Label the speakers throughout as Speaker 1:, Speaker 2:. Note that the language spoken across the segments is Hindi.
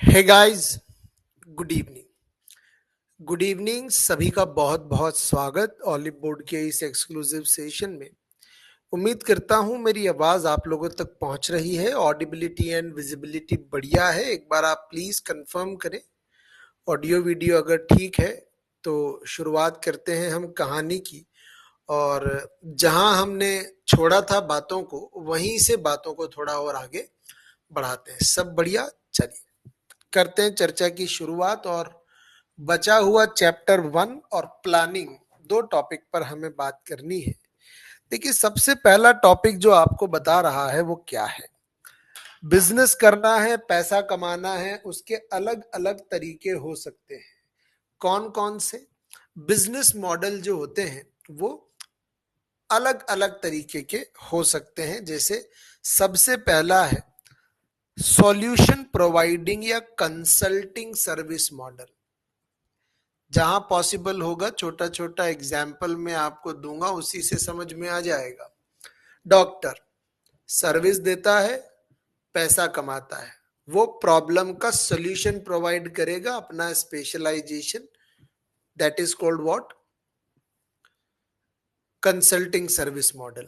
Speaker 1: हे guys, good evening. Good evening, सभी का बहुत बहुत स्वागत ऑलिव बोर्ड के इस एक्सक्लूसिव सेशन में। उम्मीद करता हूं मेरी आवाज आप लोगों तक पहुंच रही है। ऑडिबिलिटी एंड विजिबिलिटी बढ़िया है। एक बार आप प्लीज कंफर्म करें। ऑडियो वीडियो अगर ठीक है तो शुरुआत करते हैं हम कहानी की। और जहां हमने छोड़ा था बातों को, वहीं से बातों को थोड़ा और आगे बढ़ाते हैं। सब बढ़िया, चलिए करते हैं चर्चा की शुरुआत। और बचा हुआ चैप्टर 1 और प्लानिंग, दो टॉपिक पर हमें बात करनी है। देखिए, सबसे पहला टॉपिक जो आपको बता रहा है वो क्या है। बिजनेस करना है, पैसा कमाना है, उसके अलग अलग तरीके हो सकते हैं। कौन कौन से बिजनेस मॉडल जो होते हैं वो अलग अलग तरीके के हो सकते हैं। जैसे सबसे पहला है सॉल्यूशन प्रोवाइडिंग या कंसल्टिंग सर्विस मॉडल। जहां पॉसिबल होगा छोटा छोटा एग्जाम्पल मैं आपको दूंगा, उसी से समझ में आ जाएगा। डॉक्टर सर्विस देता है, पैसा कमाता है। वो प्रॉब्लम का सॉल्यूशन प्रोवाइड करेगा, अपना specialisation, that is called what, consulting service model.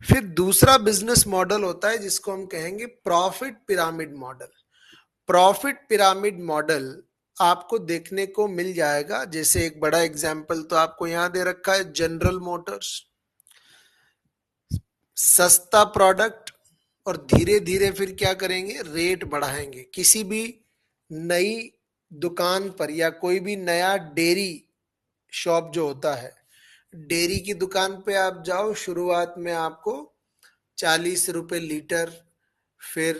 Speaker 1: फिर दूसरा बिजनेस मॉडल होता है जिसको हम कहेंगे profit pyramid model. Profit pyramid model आपको देखने को मिल जाएगा। जैसे एक बड़ा एग्जाम्पल तो आपको यहां दे रखा है, जनरल मोटर्स। सस्ता प्रोडक्ट और धीरे धीरे फिर क्या करेंगे, रेट बढ़ाएंगे। किसी भी नई दुकान पर या कोई भी नया डेयरी शॉप जो होता है, डेयरी की दुकान पे आप जाओ, शुरुआत में आपको 40 रुपए लीटर, फिर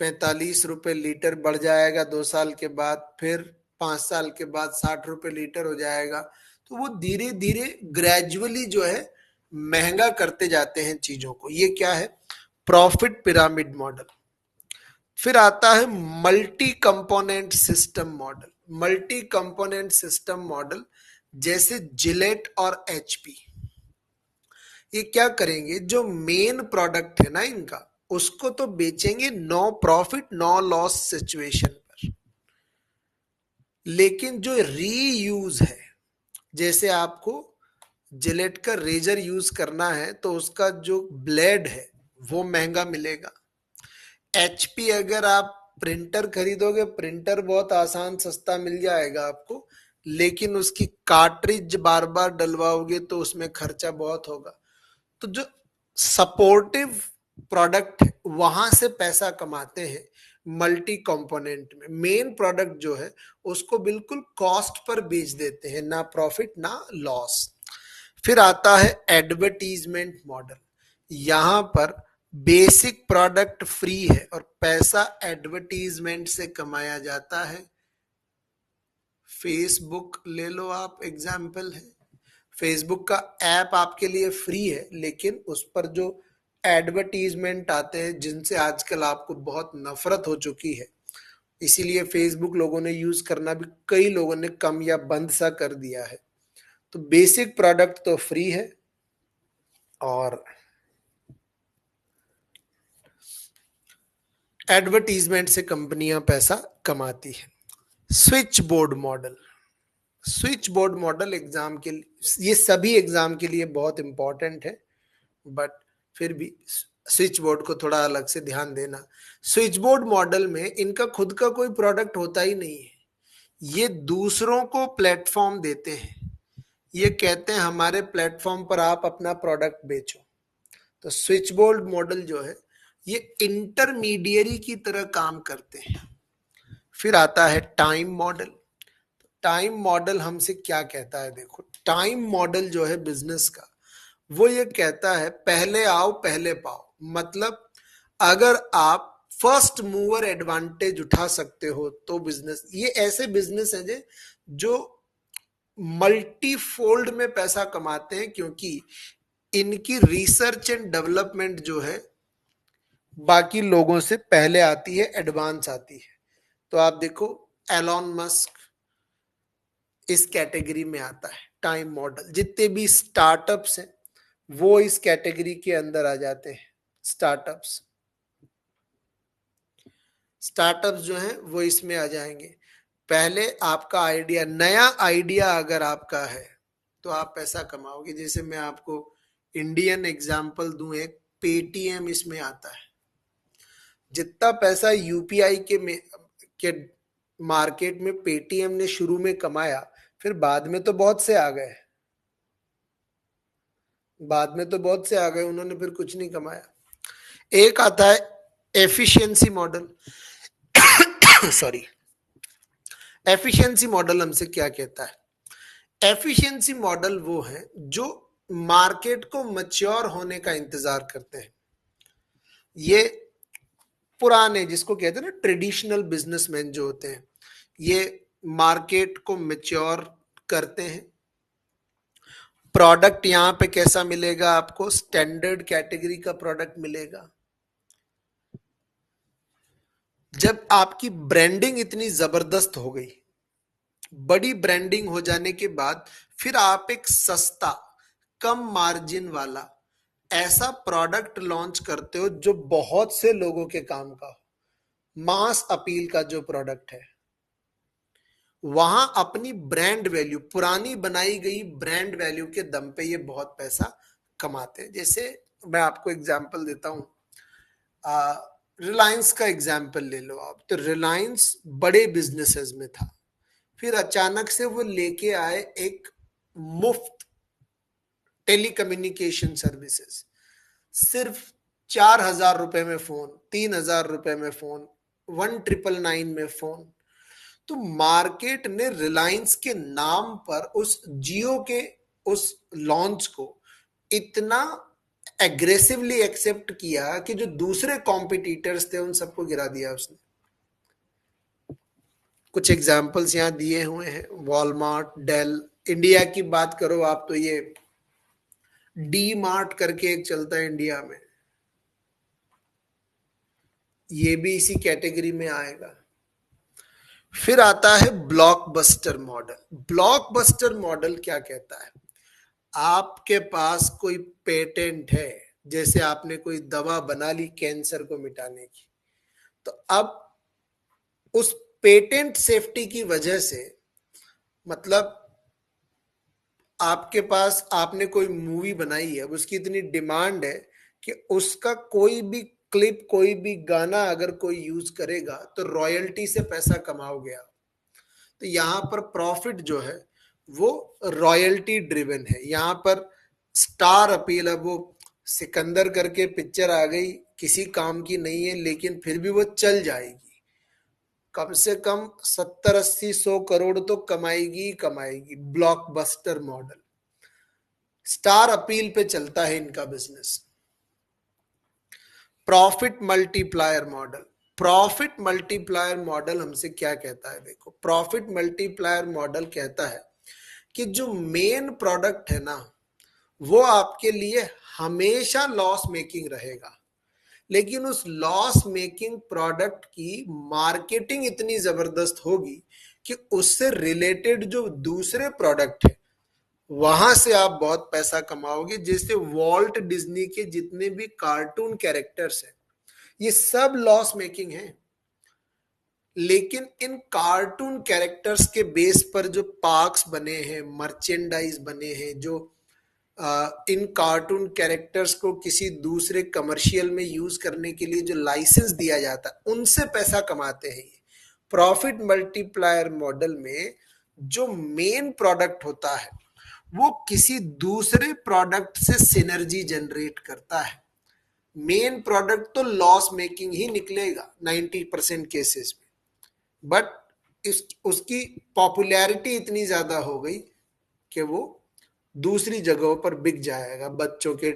Speaker 1: 45 रुपए लीटर बढ़ जाएगा 2 साल के बाद, फिर 5 साल के बाद 60 रुपए लीटर हो जाएगा। तो वो धीरे धीरे ग्रेजुअली जो है महंगा करते जाते हैं चीजों को। ये क्या है, प्रॉफिट पिरामिड मॉडल। फिर आता है multi component system model. Multi component system model जैसे जिलेट और एचपी, ये क्या करेंगे, जो मेन प्रोडक्ट है ना इनका, उसको तो बेचेंगे no profit no loss situation पर। लेकिन जो रीयूज है, जैसे आपको जिलेट का रेजर यूज करना है तो उसका जो ब्लेड है वो महंगा मिलेगा। एचपी अगर आप प्रिंटर खरीदोगे, प्रिंटर बहुत आसान सस्ता मिल जाएगा आपको, लेकिन उसकी कार्ट्रिज बार बार डलवाओगे तो उसमें खर्चा बहुत होगा। तो जो सपोर्टिव प्रोडक्ट है वहां से पैसा कमाते हैं मल्टी कंपोनेंट में। मेन प्रोडक्ट जो है उसको बिल्कुल कॉस्ट पर बेच देते हैं, ना प्रॉफिट ना लॉस। फिर आता है एडवर्टीजमेंट मॉडल। यहां पर बेसिक प्रोडक्ट फ्री है और पैसा एडवर्टीजमेंट से कमाया जाता है। फेसबुक ले लो आप, एग्जाम्पल है। फेसबुक का ऐप आपके लिए फ्री है, लेकिन उस पर जो एडवर्टीजमेंट आते हैं जिनसे आजकल आपको बहुत नफरत हो चुकी है, इसीलिए फेसबुक लोगों ने यूज करना भी कई लोगों ने कम या बंद सा कर दिया है। तो बेसिक प्रोडक्ट तो फ्री है और एडवर्टीजमेंट से कंपनियां पैसा कमाती है। Switch board model. Switch board model exam के लिए, ये सभी एग्जाम के लिए बहुत इंपॉर्टेंट है, बट फिर भी स्विच बोर्ड को थोड़ा अलग से ध्यान देना। स्विच बोर्ड मॉडल में इनका खुद का कोई प्रोडक्ट होता ही नहीं है, ये दूसरों को प्लेटफॉर्म देते हैं। ये कहते हैं हमारे प्लेटफॉर्म पर आप अपना प्रोडक्ट बेचो। तो स्विच बोर्ड मॉडल जो है ये इंटरमीडियरी की तरह काम करते हैं। फिर आता है टाइम मॉडल। टाइम मॉडल हमसे क्या कहता है, देखो टाइम मॉडल जो है बिजनेस का, वो ये कहता है पहले आओ पहले पाओ। मतलब अगर आप फर्स्ट मूवर एडवांटेज उठा सकते हो तो बिजनेस, ये ऐसे बिजनेस है जो मल्टी फोल्ड में पैसा कमाते हैं, क्योंकि इनकी रिसर्च एंड डेवलपमेंट जो है बाकी लोगों से पहले आती है, एडवांस आती है। तो आप देखो एलॉन मस्क इस कैटेगरी में आता है। टाइम मॉडल, जितने भी स्टार्टअप्स हैं वो इस कैटेगरी के अंदर आ जाते हैं, स्टार्टअप्स। स्टार्टअप्स जो हैं वो इसमें आ जाएंगे। पहले आपका आइडिया, नया आइडिया अगर आपका है तो आप पैसा कमाओगे। जैसे मैं आपको इंडियन एग्जांपल दूं, एक पेटीएम इसमें आता है। जितना पैसा यूपीआई के मार्केट में पेटीएम ने शुरू में कमाया, फिर बाद में तो बहुत से आ गए, उन्होंने फिर कुछ नहीं कमाया। एक आता है efficiency model. Sorry, efficiency model हमसे क्या कहता है? एफिशिएंसी मॉडल वो है जो मार्केट को मैच्योर होने का इंतजार करते हैं। ये पुराने, जिसको कहते हैं ना ट्रेडिशनल बिजनेसमैन जो होते हैं, ये मार्केट को मैच्योर करते हैं। प्रोडक्ट यहाँ पे कैसा मिलेगा आपको? स्टैंडर्ड कैटेगरी का प्रोडक्ट मिलेगा। जब आपकी ब्रांडिंग इतनी जबरदस्त हो गई, बड़ी ब्रांडिंग हो जाने के बाद फिर आप एक सस्ता, कम मार्जिन वाला ऐसा प्रोडक्ट लॉन्च करते हो जो बहुत से लोगों के काम का हो, मास अपील का जो प्रोडक्ट है। वहां अपनी ब्रांड वैल्यू, पुरानी बनाई गई ब्रांड वैल्यू के दम पे ये बहुत पैसा कमाते हैं। जैसे मैं आपको एग्जांपल देता हूं, रिलायंस का एग्जांपल ले लो आप। तो रिलायंस बड़े बिजनेसेस में था, फिर अचानक से वो लेके आए एक मुफ्त टेलीकम्युनिकेशन सर्विसेज। सिर्फ 4,000 रुपए में फोन, 3,000 रुपए में फोन, 1,999 में फोन। तो मार्केट ने रिलायंस के नाम पर उस जियो के उस लॉन्च को इतना एग्रेसिवली एक्सेप्ट किया कि जो दूसरे कॉम्पिटिटर्स थे उन सबको गिरा दिया उसने। कुछ एग्जाम्पल्स यहाँ दिए हुए हैं, वॉलमार्ट, डेल। इंडिया की बात करो आप तो ये डी मार्ट करके एक चलता है इंडिया में, ये भी इसी कैटेगरी में आएगा। फिर आता है ब्लॉकबस्टर मॉडल। ब्लॉकबस्टर मॉडल क्या कहता है? आपके पास कोई पेटेंट है, जैसे आपने कोई दवा बना ली कैंसर को मिटाने की, तो अब उस पेटेंट सेफ्टी की वजह से, मतलब आपके पास, आपने कोई मूवी बनाई है, उसकी इतनी डिमांड है कि उसका कोई भी क्लिप, कोई भी गाना अगर कोई यूज करेगा तो रॉयल्टी से पैसा कमाओगे आप। तो यहाँ पर प्रॉफिट जो है वो रॉयल्टी ड्रिवन है। यहाँ पर स्टार अपील, अब वो सिकंदर करके पिक्चर आ गई, किसी काम की नहीं है लेकिन फिर भी वो चल जाएगी, कम से कम 70, 80, 100 करोड़ तो कमाएगी ही कमाएगी। ब्लॉकबस्टर मॉडल, स्टार अपील पे चलता है इनका business. Profit multiplier model. Profit multiplier model हमसे क्या कहता है? देखो, प्रॉफिट मल्टीप्लायर मॉडल कहता है कि जो मेन प्रोडक्ट है ना, वो आपके लिए हमेशा लॉस मेकिंग रहेगा, लेकिन उस लॉस मेकिंग प्रोडक्ट की मार्केटिंग इतनी जबरदस्त होगी कि उससे रिलेटेड जो दूसरे प्रोडक्ट है वहां से आप बहुत पैसा कमाओगे। जैसे वॉल्ट डिज्नी के जितने भी कार्टून कैरेक्टर्स हैं, ये सब लॉस मेकिंग है, लेकिन इन कार्टून कैरेक्टर्स के बेस पर जो पार्क्स बने हैं, मर्चेंडाइज बने हैं, जो इन कार्टून कैरेक्टर्स को किसी दूसरे कमर्शियल में यूज करने के लिए जो लाइसेंस दिया जाता है, उनसे पैसा कमाते हैं ये। प्रॉफिट मल्टीप्लायर मॉडल में जो मेन प्रोडक्ट होता है वो किसी दूसरे प्रोडक्ट से सिनर्जी जनरेट करता है। मेन प्रोडक्ट तो लॉस मेकिंग ही निकलेगा 90% केसेस में, बट उसकी पॉपुलैरिटी इतनी ज्यादा हो गई कि वो दूसरी जगहों पर बिक जाएगा। बच्चों के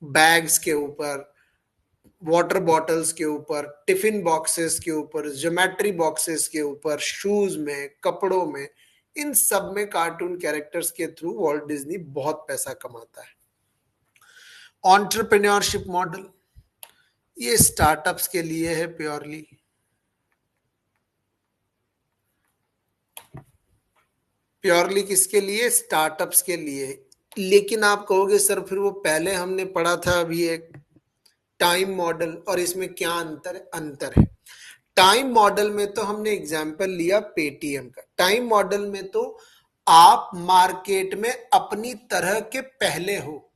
Speaker 1: बैग्स के ऊपर, वाटर बॉटल्स के ऊपर, टिफिन बॉक्सेस के ऊपर, ज्योमेट्री बॉक्सेस के ऊपर, शूज में, कपड़ों में, इन सब में कार्टून कैरेक्टर्स के थ्रू वॉल्ट डिज्नी बहुत पैसा कमाता है। एंटरप्रेन्योरशिप मॉडल, ये स्टार्टअप्स के लिए है प्योरली। प्योरली किसके लिए? स्टार्टअप्स के लिए। लेकिन आप कहोगे सर फिर वो पहले हमने पढ़ा था अभी एक टाइम मॉडल, और इसमें क्या अंतर है? अंतर है, टाइम मॉडल में तो हमने एग्जाम्पल लिया पेटीएम का। टाइम मॉडल में तो आप मार्केट में अपनी तरह के पहले हो,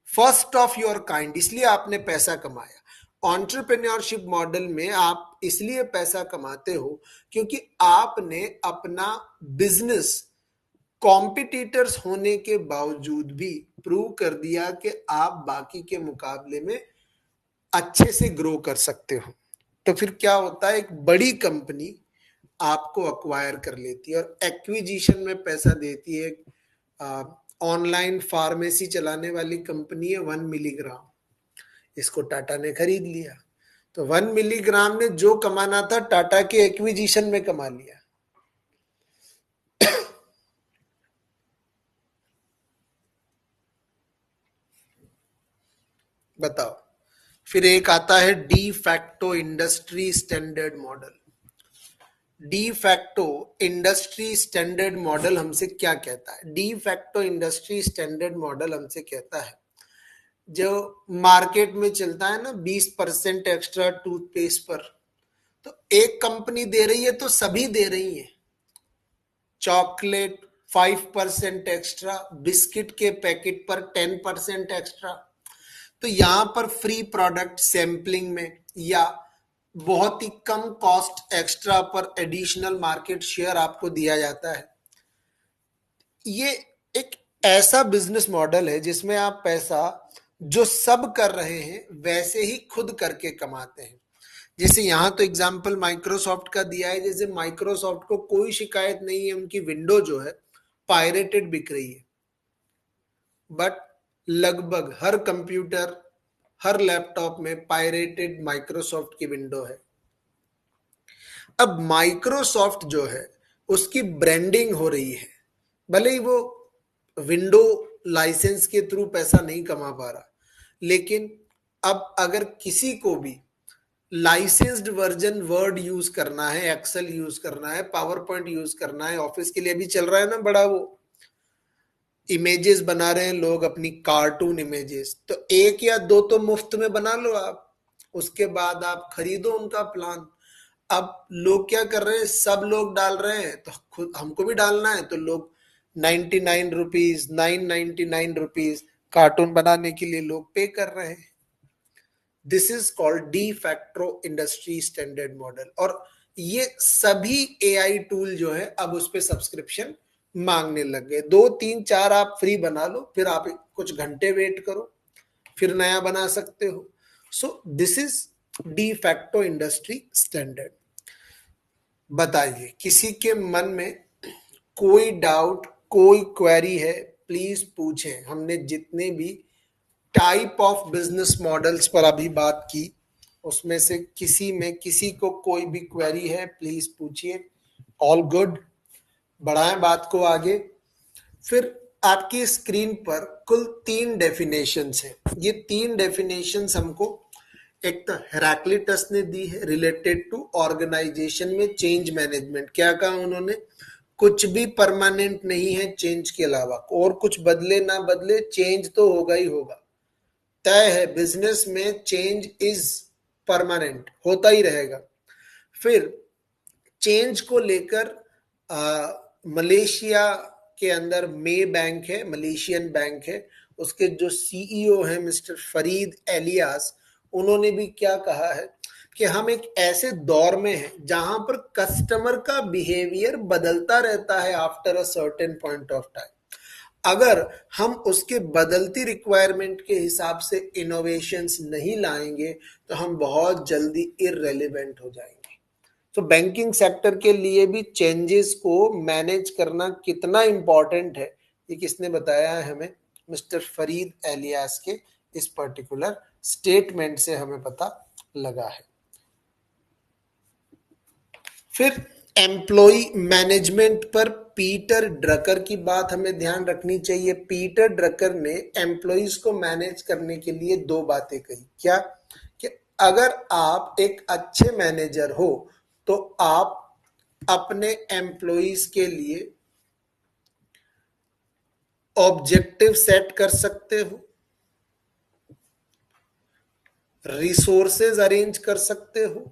Speaker 1: फर्स्ट ऑफ योर काइंड, इसलिए आपने पैसा कमाया। एंटरप्रेन्योरशिप मॉडल में आप इसलिए पैसा कमाते हो क्योंकि आपने अपना बिजनेस कॉम्पिटिटर्स होने के बावजूद भी प्रूव कर दिया कि आप बाकी के मुकाबले में अच्छे से ग्रो कर सकते हो। तो फिर क्या होता है, एक बड़ी कंपनी आपको अक्वायर कर लेती है और एक्विजिशन में पैसा देती है। ऑनलाइन फार्मेसी चलाने वाली कंपनी है 1 मिलीग्राम, इसको टाटा ने खरीद लिया। तो 1 मिलीग्राम ने जो कमाना था टाटा के एक्विजिशन में कमा लिया। बताओ। फिर एक आता है de facto industry standard model. De facto industry standard model हमसे क्या कहता है? De facto industry standard model हमसे कहता है, जो मार्केट में चलता है ना 20% एक्स्ट्रा टूथपेस्ट पर, तो एक कंपनी दे रही है तो सभी दे रही है। चॉकलेट 5% एक्स्ट्रा, बिस्किट के पैकेट पर 10% एक्स्ट्रा। तो यहां पर फ्री प्रोडक्ट सैंपलिंग में या बहुत ही कम कॉस्ट एक्स्ट्रा पर एडिशनल मार्केट शेयर आपको दिया जाता है। ये एक ऐसा बिजनेस मॉडल है जिसमें आप पैसा जो सब कर रहे हैं वैसे ही खुद करके कमाते हैं। जैसे यहां तो एग्जाम्पल माइक्रोसॉफ्ट का दिया है, जैसे माइक्रोसॉफ्ट को कोई शिकायत नहीं है उनकी विंडो जो है पायरेटेड बिक रही है, बट लगभग हर कंप्यूटर हर लैपटॉप में पायरेटेड माइक्रोसॉफ्ट की विंडो है। अब माइक्रोसॉफ्ट जो है उसकी ब्रांडिंग हो रही है, भले ही वो विंडो लाइसेंस के थ्रू पैसा नहीं कमा पा रहा, लेकिन अब अगर किसी को भी लाइसेंस्ड वर्जन वर्ड यूज करना है, एक्सेल यूज करना है, पावर पॉइंट यूज करना है, ऑफिस के लिए भी चल रहा है ना बड़ा वो इमेजेस बना रहे हैं लोग अपनी कार्टून इमेजेस, तो एक या दो तो मुफ्त में बना लो आप, उसके बाद आप खरीदो उनका प्लान। अब लोग क्या कर रहे हैं, सब लोग डाल रहे हैं तो खुद हमको भी डालना है, तो लोग 99 रुपीज 999 रुपीज कार्टून बनाने के लिए लोग पे कर रहे हैं। This is called de facto industry standard model. और ये सभी एआई टूल जो है अब उस पर सब्सक्रिप्शन मांगने लग गए। 2 3 4 आप फ्री बना लो, फिर आप कुछ घंटे वेट करो, फिर नया बना सकते हो। So this is de facto industry standard. बताइए किसी के मन में कोई डाउट कोई क्वेरी है, प्लीज पूछें। हमने जितने भी टाइप ऑफ बिजनेस मॉडल्स पर अभी बात की उसमें से किसी में किसी को कोई भी क्वेरी है प्लीज पूछिए। ऑल गुड, बढ़ाएं बात को आगे। फिर आपकी स्क्रीन पर कुल 3 डेफिनेशंस हैं। ये 3 डेफिनेशंस हमको एक तो हेराक्लिटस ने दी है रिलेटेड टू ऑर्गेनाइजेशन में चेंज मैनेजमेंट। क्या कहा उन्होंने? कुछ भी परमानेंट नहीं है चेंज के अलावा, और कुछ बदले ना बदले चेंज तो होगा ही होगा, तय है। बिजनेस में चेंज इज परमानेंट, होता ही रहेगा। फिर चेंज को लेकर मलेशिया के अंदर मे बैंक है, मलेशियन बैंक है, उसके जो सीईओ हैं मिस्टर फरीद एलियास, उन्होंने भी क्या कहा है कि हम एक ऐसे दौर में हैं जहां पर कस्टमर का बिहेवियर बदलता रहता है after a certain point of time. अगर हम उसके बदलती रिक्वायरमेंट के हिसाब से इनोवेशंस नहीं लाएंगे तो हम बहुत जल्दी इररेलेवेंट हो जाएंगे। तो बैंकिंग सेक्टर के लिए भी चेंजेस को मैनेज करना कितना इंपॉर्टेंट है, ये किसने बताया है हमें? मिस्टर फरीद एलियास के इस पर्टिकुलर स्टेटमेंट से हमें पता लगा है। फिर एम्प्लॉय मैनेजमेंट पर पीटर ड्रकर की बात हमें ध्यान रखनी चाहिए। पीटर ड्रकर ने एम्प्लॉयज को मैनेज करने के लिए 2 बातें कही। क्या? कि अगर आप एक अच्छे मैनेजर हो तो आप अपने एम्प्लॉयज के लिए ऑब्जेक्टिव सेट कर सकते हो, रिसोर्सेज अरेंज कर सकते हो,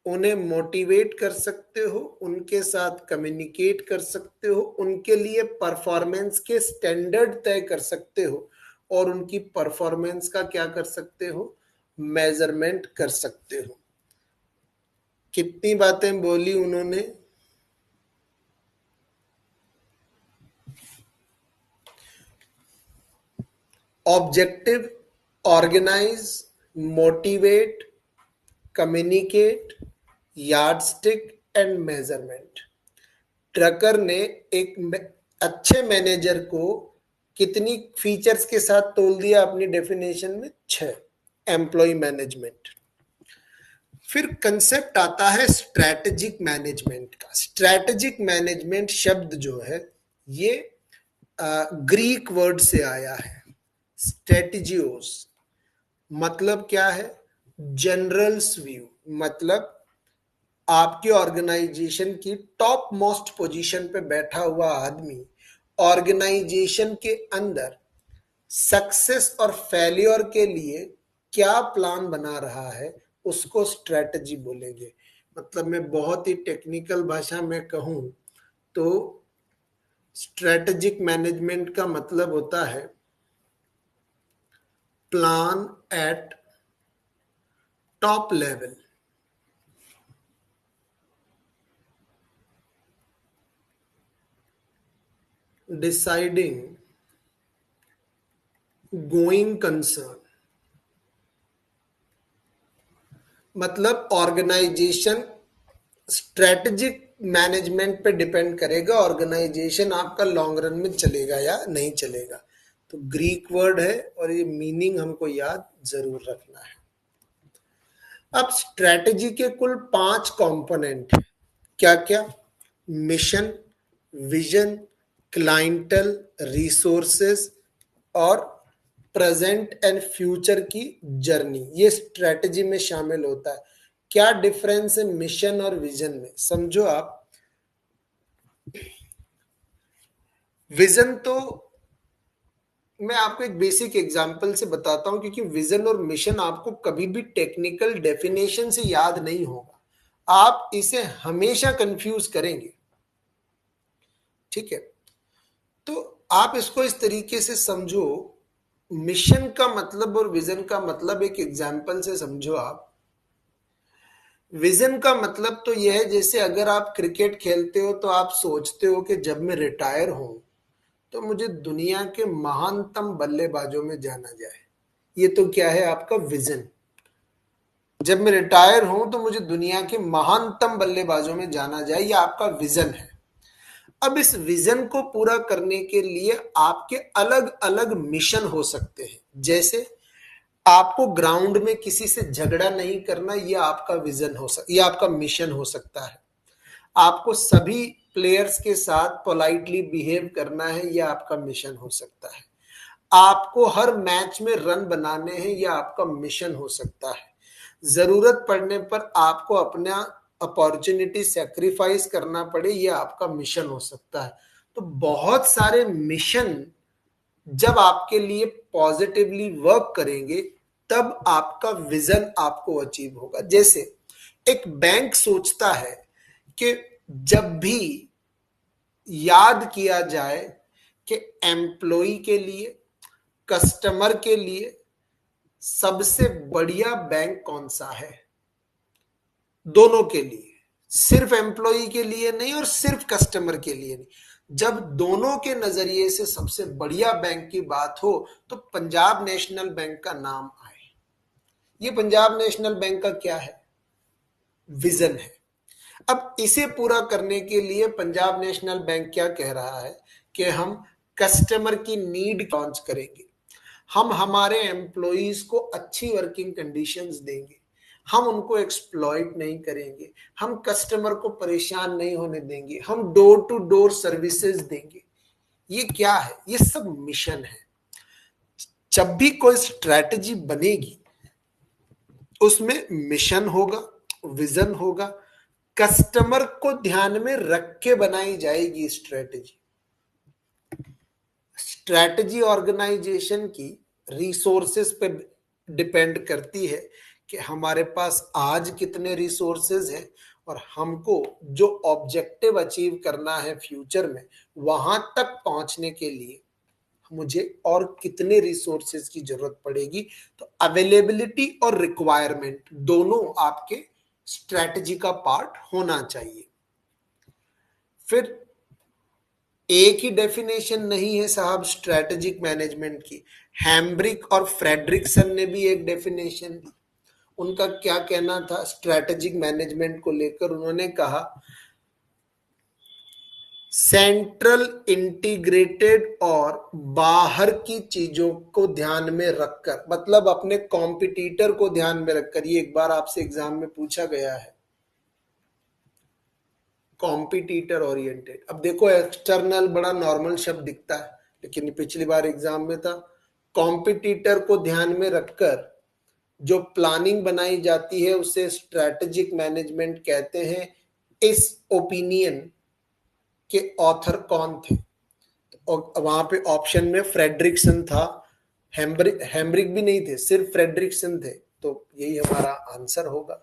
Speaker 1: उन्हें मोटिवेट कर सकते हो, उनके साथ कम्युनिकेट कर सकते हो, उनके लिए परफॉर्मेंस के स्टैंडर्ड तय कर सकते हो और उनकी परफॉर्मेंस का क्या कर सकते हो, मेजरमेंट कर सकते हो। कितनी बातें बोली उन्होंने। Objective, organise, motivate, communicate, yardstick and measurement. Drucker ने एक अच्छे मैनेजर को कितनी फीचर्स के साथ तोल दिया अपनी डेफिनेशन में? 6। Employ management. फिर कंसेप्ट आता है स्ट्रैटेजिक मैनेजमेंट का। स्ट्रैटेजिक मैनेजमेंट शब्द जो है ये ग्रीक वर्ड से आया है। स्ट्रेटिजियोस मतलब क्या है? जनरल्स व्यू, मतलब आपके ऑर्गेनाइजेशन की टॉप मोस्ट पोजीशन पे बैठा हुआ आदमी ऑर्गेनाइजेशन के अंदर सक्सेस और फेलियर के लिए क्या प्लान बना रहा है, उसको स्ट्रेटजी बोलेंगे। मतलब मैं बहुत ही टेक्निकल भाषा में कहूं तो स्ट्रेटेजिक मैनेजमेंट का मतलब होता है plan at top level, deciding going concern. मतलब ऑर्गेनाइजेशन स्ट्रेटेजिक मैनेजमेंट पे डिपेंड करेगा ऑर्गेनाइजेशन आपका लॉन्ग रन में चलेगा या नहीं चलेगा। तो ग्रीक वर्ड है और ये मीनिंग हमको याद जरूर रखना है। अब स्ट्रेटेजी के कुल 5 कंपोनेंट हैं। क्या क्या? मिशन, विजन, क्लाइंटल, रिसोर्सेस और प्रेजेंट एंड फ्यूचर की जर्नी, ये स्ट्रेटजी में शामिल होता है। क्या डिफरेंस है मिशन और विजन में? समझो आप, विजन तो मैं आपको एक बेसिक एग्जांपल से बताता हूं, क्योंकि विजन और मिशन आपको कभी भी टेक्निकल डेफिनेशन से याद नहीं होगा, आप इसे हमेशा कंफ्यूज करेंगे। ठीक है, तो आप इसको इस तरीके से समझो, मिशन का मतलब और विजन का मतलब एक एग्जाम्पल से समझो आप। विजन का मतलब तो यह है, जैसे अगर आप क्रिकेट खेलते हो तो आप सोचते हो कि जब मैं रिटायर हूं तो मुझे दुनिया के महानतम बल्लेबाजों में जाना जाए। ये तो क्या है? आपका विजन। जब मैं रिटायर हूं तो मुझे दुनिया के महानतम बल्लेबाजों में जाना जाए, ये आपका विजन है। अब इस विजन को पूरा करने के लिए आपके अलग अलग मिशन हो सकते हैं। जैसे आपको ग्राउंड में किसी से झगड़ा नहीं करना, यह आपका विजन हो सकता, यह आपका मिशन हो सकता है। आपको सभी प्लेयर्स के साथ पोलाइटली बिहेव करना है, यह आपका मिशन हो सकता है। आपको हर मैच में रन बनाने हैं, यह आपका मिशन हो सकता है। जरूरत पड़ने पर आपको अपना अपॉर्चुनिटी सेक्रीफाइस करना पड़े, यह आपका मिशन हो सकता है। तो बहुत सारे मिशन जब आपके लिए पॉजिटिवली वर्क करेंगे तब आपका विजन आपको अचीव होगा। जैसे एक बैंक सोचता है कि जब भी याद किया जाए कि एम्प्लॉय के लिए, कस्टमर के लिए सबसे बढ़िया बैंक कौन सा है, दोनों के लिए, सिर्फ एम्प्लॉय के लिए नहीं और सिर्फ कस्टमर के लिए नहीं। जब दोनों के नजरिए से सबसे बढ़िया बैंक की बात हो तो पंजाब नेशनल बैंक का नाम आए। ये पंजाब नेशनल बैंक का क्या है? विजन है। अब इसे पूरा करने के लिए पंजाब नेशनल बैंक क्या कह रहा है कि हम कस्टमर की नीड लॉन्च करेंगे, हम हमारे एम्प्लॉइज को अच्छी वर्किंग कंडीशंस देंगे, हम उनको एक्सप्लॉइट नहीं करेंगे, हम कस्टमर को परेशान नहीं होने देंगे, हम डोर टू डोर सर्विसेज देंगे। ये क्या है? ये सब मिशन है। जब भी कोई स्ट्रैटेजी बनेगी उसमें मिशन होगा, विजन होगा, कस्टमर को ध्यान में रख के बनाई जाएगी स्ट्रैटेजी। स्ट्रैटेजी ऑर्गेनाइजेशन की रिसोर्सेस पे डिपेंड करती है कि हमारे पास आज कितने रिसोर्सेज हैं और हमको जो ऑब्जेक्टिव अचीव करना है फ्यूचर में, वहां तक पहुंचने के लिए मुझे और कितने रिसोर्सेज की जरूरत पड़ेगी। तो अवेलेबिलिटी और रिक्वायरमेंट दोनों आपके स्ट्रेटजी का पार्ट होना चाहिए। फिर एक ही डेफिनेशन नहीं है साहब स्ट्रेटेजिक मैनेजमेंट की, हैम्ब्रिक और फ्रेडरिक्सन ने भी एक डेफिनेशन दी। उनका क्या कहना था स्ट्रेटेजिक मैनेजमेंट को लेकर? उन्होंने कहा सेंट्रल इंटीग्रेटेड और बाहर की चीजों को ध्यान में रखकर, मतलब अपने कॉम्पिटिटर को ध्यान में रखकर। ये एक बार आपसे एग्जाम में पूछा गया है, कॉम्पिटिटर ओरिएंटेड। अब देखो एक्सटर्नल बड़ा नॉर्मल शब्द दिखता है, लेकिन पिछली बार एग्जाम में था। कॉम्पिटिटर को ध्यान में रखकर जो प्लानिंग बनाई जाती है उसे स्ट्रेटेजिक मैनेजमेंट कहते हैं। इस ओपिनियन के ऑथर कौन थे? और वहां पे ऑप्शन में फ्रेडरिक्सन था, हैम्ब्रिक भी नहीं थे, सिर्फ फ्रेडरिक्सन थे। तो यही हमारा आंसर होगा।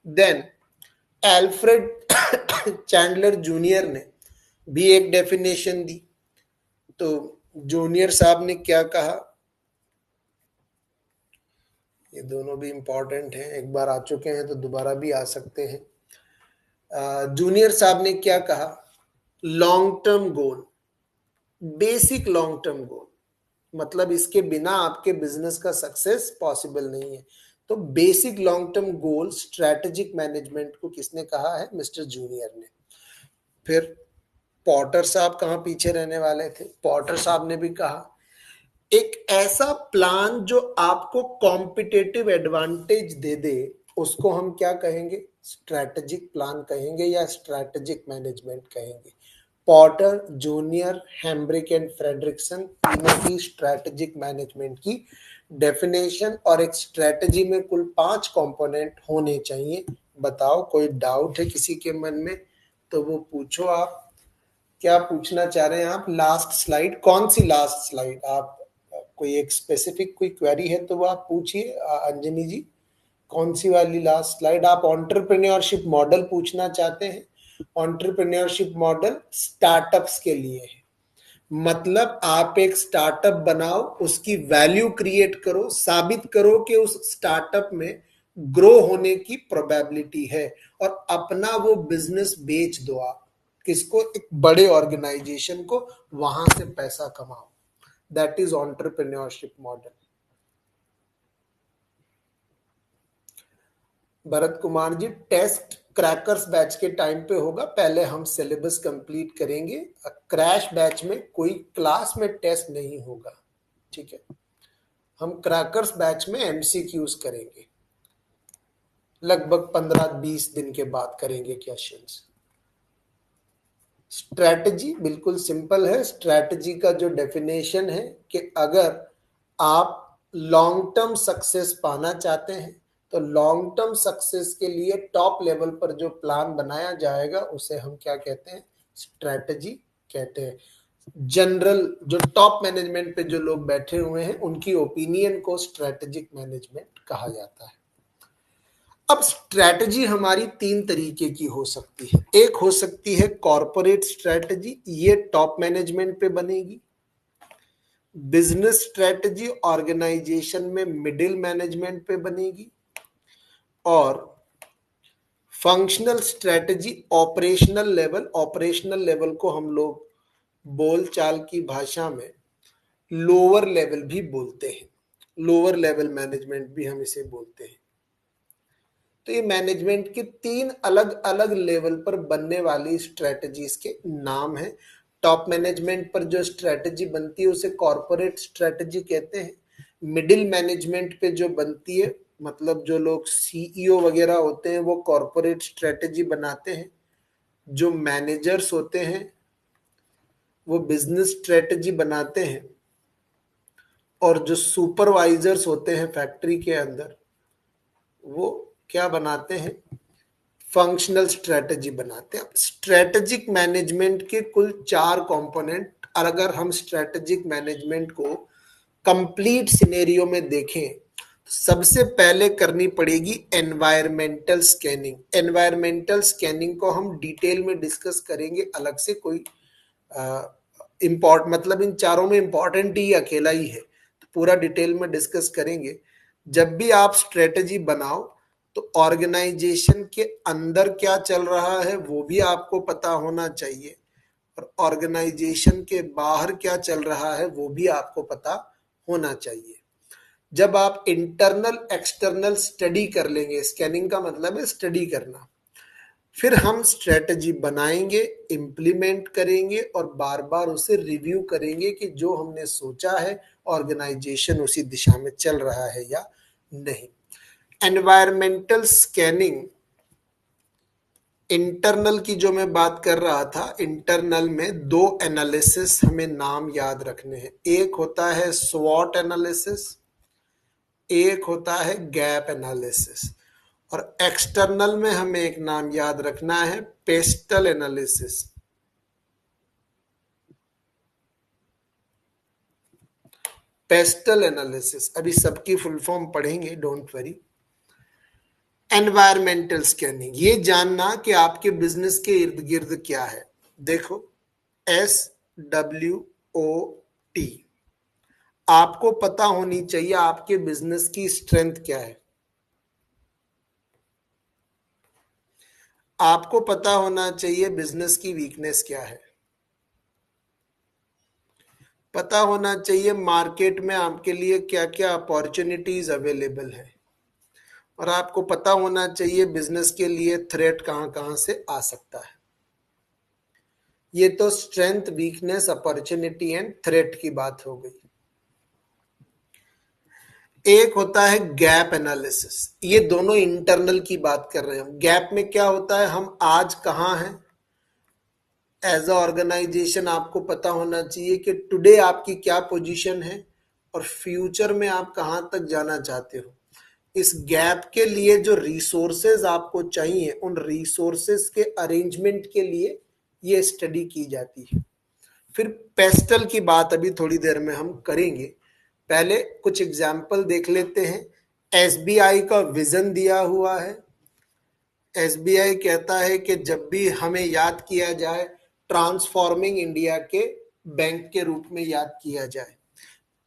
Speaker 1: देन एल्फ्रेड चैंडलर जूनियर ने भी एक डेफिनेशन दी। तो जूनियर साहब ने क्या कहा? ये दोनों भी इंपॉर्टेंट हैं, एक बार आ चुके हैं तो दोबारा भी आ सकते हैं। जूनियर साहब ने क्या कहा? Long term goal, basic long term goal, मतलब इसके बिना आपके बिजनेस का सक्सेस पॉसिबल नहीं है। तो basic long term goal strategic management को किसने कहा है? मिस्टर जूनियर ने। फिर पॉटर साहब कहाँ पीछे रहने वाले थे? पॉटर साहब ने भी कहा एक ऐसा प्लान जो आपको कॉम्पिटेटिव एडवांटेज दे दे, उसको हम क्या कहेंगे? स्ट्रेटेजिक प्लान कहेंगे या स्ट्रेटेजिक मैनेजमेंट कहेंगे। पॉटर, जूनियर, हैम्ब्रिक एंड फ्रेडरिक्सन तीनों की स्ट्रेटेजिक मैनेजमेंट की डेफिनेशन। और एक स्ट्रेटेजी में कुल 5 कंपोनेंट होने चाहिए। बताओ कोई डाउट है किसी के मन में तो वो पूछो। आप क्या पूछना चाह रहे हैं? आप लास्ट स्लाइड, कौन सी लास्ट स्लाइड? आप कोई एक स्पेसिफिक कोई क्वेरी है तो वो आप पूछिए। अंजनी जी कौन सी वाली लास्ट स्लाइड? आप एंटरप्रेन्योरशिप मॉडल पूछना चाहते हैं? एंटरप्रेन्योरशिप मॉडल स्टार्टअप्स के लिए है, मतलब आप एक स्टार्टअप बनाओ, उसकी वैल्यू क्रिएट करो, साबित करो कि उस स्टार्टअप में ग्रो होने की प्रोबेबिलिटी है और अपना वो बिजनेस बेच दो आप किसको? एक बड़े ऑर्गेनाइजेशन को, वहां से पैसा कमाओ। That is entrepreneurship model. Bharat Kumar ji test crackers batch के टाइम पे होगा, पहले हम सिलेबस कंप्लीट करेंगे। क्रैश बैच में कोई क्लास में टेस्ट नहीं होगा, ठीक है? हम क्रैकर्स बैच में एमसीक्यूज करेंगे, लगभग 15-20 दिन के बाद करेंगे क्वेश्चंस। स्ट्रैटेजी बिल्कुल सिंपल है। स्ट्रैटेजी का जो डेफिनेशन है कि अगर आप लॉन्ग टर्म सक्सेस पाना चाहते हैं तो लॉन्ग टर्म सक्सेस के लिए टॉप लेवल पर जो प्लान बनाया जाएगा उसे हम क्या कहते हैं? स्ट्रैटेजी कहते हैं। जनरल जो टॉप मैनेजमेंट पे जो लोग बैठे हुए हैं उनकी ओपिनियन को स्ट्रैटेजिक मैनेजमेंट कहा जाता है। अब स्ट्रैटेजी हमारी 3 तरीके की हो सकती है। एक हो सकती है कॉर्पोरेट स्ट्रैटेजी, ये टॉप मैनेजमेंट पे बनेगी। बिजनेस स्ट्रैटेजी ऑर्गेनाइजेशन में मिडिल मैनेजमेंट पे बनेगी। और फंक्शनल स्ट्रैटेजी ऑपरेशनल लेवल को हम लोग बोलचाल की भाषा में लोअर लेवल भी बोलते हैं, लोअर लेवल मैनेजमेंट भी हम इसे बोलते हैं। तो ये मैनेजमेंट के 3 अलग अलग लेवल पर बनने वाली स्ट्रेटजीज के नाम है। टॉप मैनेजमेंट पर जो स्ट्रेटजी बनती है उसे कॉर्पोरेट स्ट्रेटजी कहते हैं। मिडिल मैनेजमेंट पे जो बनती है, मतलब जो लोग सीईओ वगैरह होते हैं वो कॉर्पोरेट स्ट्रेटजी बनाते हैं। जो मैनेजर्स होते हैं वो बिजनेस स्ट्रेटजी बनाते हैं। और जो सुपरवाइजर्स होते हैं फैक्ट्री के अंदर वो क्या बनाते हैं? फंक्शनल स्ट्रेटजी बनाते हैं। स्ट्रेटेजिक मैनेजमेंट के कुल 4 कंपोनेंट, अगर हम स्ट्रेटेजिक मैनेजमेंट को कंप्लीट सिनेरियो में देखें सबसे पहले करनी पड़ेगी एनवायरमेंटल स्कैनिंग। एनवायरमेंटल स्कैनिंग को हम डिटेल में डिस्कस करेंगे अलग से, कोई मतलब इन चारों में इंपॉर्टेंट ही अकेला ही है, तो पूरा डिटेल में डिस्कस करेंगे। जब भी आप स्ट्रेटजी बनाओ तो ऑर्गेनाइजेशन के अंदर क्या चल रहा है वो भी आपको पता होना चाहिए, और ऑर्गेनाइजेशन के बाहर क्या चल रहा है वो भी आपको पता होना चाहिए। जब आप इंटरनल एक्सटर्नल स्टडी कर लेंगे, स्कैनिंग का मतलब है स्टडी करना, फिर हम स्ट्रेटजी बनाएंगे, इम्प्लीमेंट करेंगे और बार बार उसे रिव्यू करेंगे कि जो हमने सोचा है ऑर्गेनाइजेशन उसी दिशा में चल रहा है या नहीं। एनवायरमेंटल स्कैनिंग इंटरनल की जो मैं बात कर रहा था, इंटरनल में दो एनालिसिस हमें नाम याद रखने हैं। एक होता है स्वॉट एनालिसिस, एक होता है गैप एनालिसिस। और एक्सटर्नल में हमें एक नाम याद रखना है पेस्टल एनालिसिस। पेस्टल एनालिसिस अभी सबकी फुल फॉर्म पढ़ेंगे, डोंट वरी। एनवायरमेंटल स्कैनिंग, ये जानना कि आपके बिजनेस के इर्द गिर्द क्या है। देखो, SWOT, आपको पता होनी चाहिए आपके बिजनेस की स्ट्रेंथ क्या है, आपको पता होना चाहिए बिजनेस की वीकनेस क्या है, पता होना चाहिए मार्केट में आपके लिए क्या क्या अपॉर्चुनिटीज अवेलेबल है, और आपको पता होना चाहिए बिजनेस के लिए थ्रेट कहां कहां से आ सकता है। ये तो strength, weakness, opportunity and threat की बात हो गई। एक होता है गैप एनालिसिस, ये दोनों इंटरनल की बात कर रहे हैं हम। गैप में क्या होता है, हम आज कहां हैं एज अ ऑर्गेनाइजेशन, आपको पता होना चाहिए कि टुडे आपकी क्या पोजीशन है और फ्यूचर में आप कहां तक जाना चाहते हो। इस गैप के लिए जो रिसोर्सेज आपको चाहिए, उन रिसोर्सेज के अरेंजमेंट के लिए ये स्टडी की जाती है। फिर पेस्टल की बात अभी थोड़ी देर में हम करेंगे, पहले कुछ एग्जाम्पल देख लेते हैं। एसबीआई का विजन दिया हुआ है। एसबीआई कहता है कि जब भी हमें याद किया जाए, ट्रांसफॉर्मिंग इंडिया के बैंक के रूप में याद किया जाए।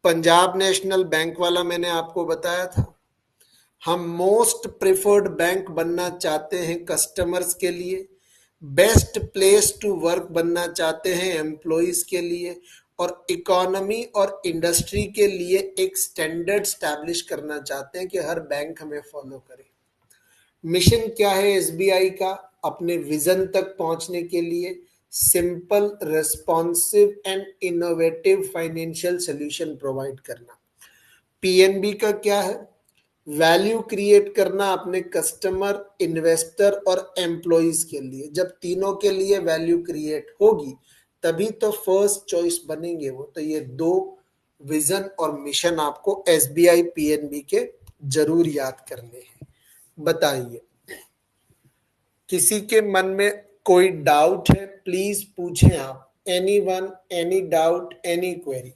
Speaker 1: पंजाब नेशनल बैंक वाला मैंने आपको बताया था, हम मोस्ट प्रेफर्ड बैंक बनना चाहते हैं कस्टमर्स के लिए, बेस्ट प्लेस टू वर्क बनना चाहते हैं एम्प्लॉयज के लिए, और इकोनॉमी और इंडस्ट्री के लिए एक स्टैंडर्ड स्टैब्लिश करना चाहते हैं कि हर बैंक हमें फॉलो करे। मिशन क्या है एसबीआई का अपने विजन तक पहुंचने के लिए? Simple, responsive and innovative financial solution provide करना। पीएनबी का क्या है? वैल्यू क्रिएट करना अपने कस्टमर, इन्वेस्टर और एम्प्लॉयज के लिए। जब तीनों के लिए वैल्यू क्रिएट होगी तभी तो फर्स्ट चॉइस बनेंगे वो। तो ये दो विजन और मिशन आपको एसबीआई पीएनबी के जरूर याद करने हैं। बताइए, किसी के मन में कोई डाउट है? प्लीज पूछें आप। Any one, any doubt, any query.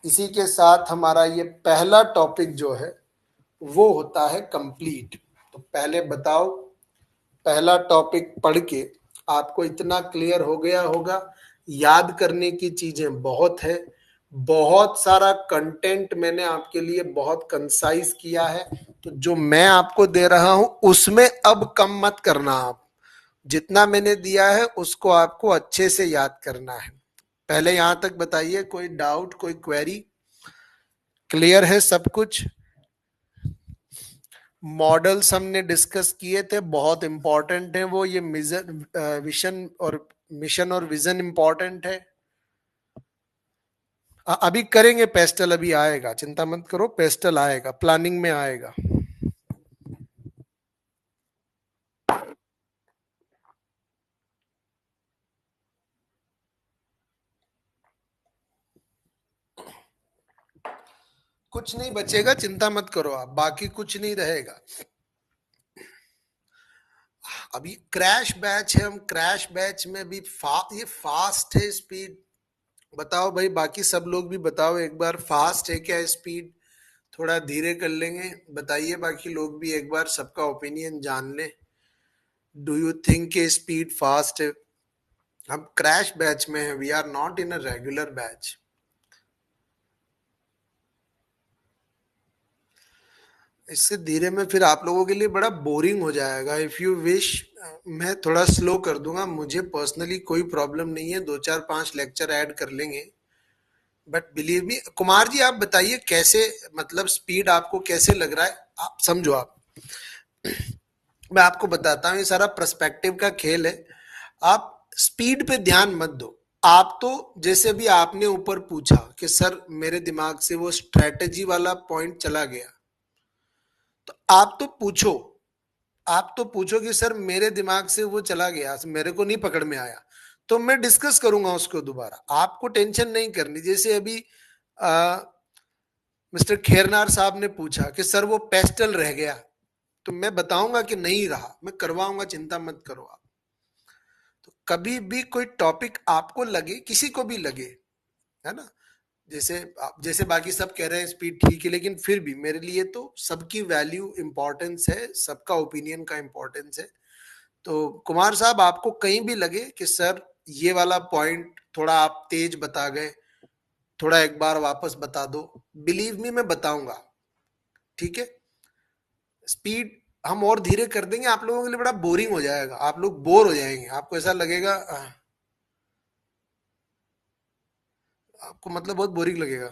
Speaker 1: इसी के साथ हमारा ये पहला टॉपिक जो है वो होता है कंप्लीट। तो पहले बताओ, पहला टॉपिक पढ़ के आपको इतना क्लियर हो गया होगा, याद करने की चीजें बहुत है, बहुत सारा कंटेंट मैंने आपके लिए बहुत कंसाइज किया है। तो जो मैं आपको दे रहा हूं उसमें अब कम मत करना, आप जितना मैंने दिया है उसको आपको अच्छे से याद करना है। पहले यहां तक बताइए, कोई डाउट, कोई क्वेरी? क्लियर है सब कुछ? मॉडल्स हमने डिस्कस किए थे, बहुत इंपॉर्टेंट है वो। ये विजन और मिशन और विजन इंपॉर्टेंट है। अभी करेंगे पेस्टल, अभी आएगा, चिंता मत करो, पेस्टल आएगा, प्लानिंग में आएगा। कुछ नहीं बचेगा, चिंता मत करो आप, बाकी कुछ नहीं रहेगा। अभी क्रैश बैच है, हम क्रैश बैच में भी ये फास्ट है स्पीड? बताओ भाई, बाकी सब लोग भी बताओ एक बार, फास्ट है क्या स्पीड? थोड़ा धीरे कर लेंगे, बताइए बाकी लोग भी एक बार सबका ओपिनियन जान लें। डू यू थिंक के स्पीड फास्ट है? हम क्रैश बैच में हैं, we are not in a regular batch. इससे धीरे में फिर आप लोगों के लिए बड़ा बोरिंग हो जाएगा। इफ यू विश मैं थोड़ा स्लो कर दूंगा, मुझे पर्सनली कोई प्रॉब्लम नहीं है, 2 4 5 लेक्चर ऐड कर लेंगे। But believe me, Kumar ji आप बताइए कैसे, मतलब स्पीड आपको कैसे लग रहा है? आप समझो, आप, मैं आपको बताता हूँ, ये सारा पर्सपेक्टिव का खेल है। आप स्पीड पे ध्यान मत दो। आप तो, जैसे अभी आपने ऊपर पूछा कि सर मेरे दिमाग से वो स्ट्रेटेजी वाला पॉइंट चला गया, तो आप तो पूछो कि सर मेरे दिमाग से वो चला गया, मेरे को नहीं पकड़ में आया, तो मैं डिस्कस करूंगा उसको दोबारा। आपको टेंशन नहीं करनी। जैसे अभी मिस्टर खेरनार साहब ने पूछा कि सर वो पेस्टल रह गया, तो मैं बताऊंगा कि नहीं रहा, मैं करवाऊंगा, चिंता मत करो आप। तो कभी भी कोई टॉपिक आपको लगे, किसी को भी लगे, है ना, जैसे बाकी सब कह रहे हैं स्पीड ठीक है, लेकिन फिर भी मेरे लिए तो सबकी वैल्यू इंपॉर्टेंस है, सबका ओपिनियन का इंपॉर्टेंस है। तो कुमार साहब आपको कहीं भी लगे कि सर ये वाला पॉइंट थोड़ा आप तेज बता गए, थोड़ा एक बार वापस बता दो, बिलीव मी मैं बताऊंगा। ठीक है, स्पीड हम और धीरे कर देंगे, आप लोगों के लिए बड़ा बोरिंग हो जाएगा, आप लोग बोर हो जाएंगे, आपको ऐसा लगेगा आपको मतलब बहुत बोरिंग लगेगा।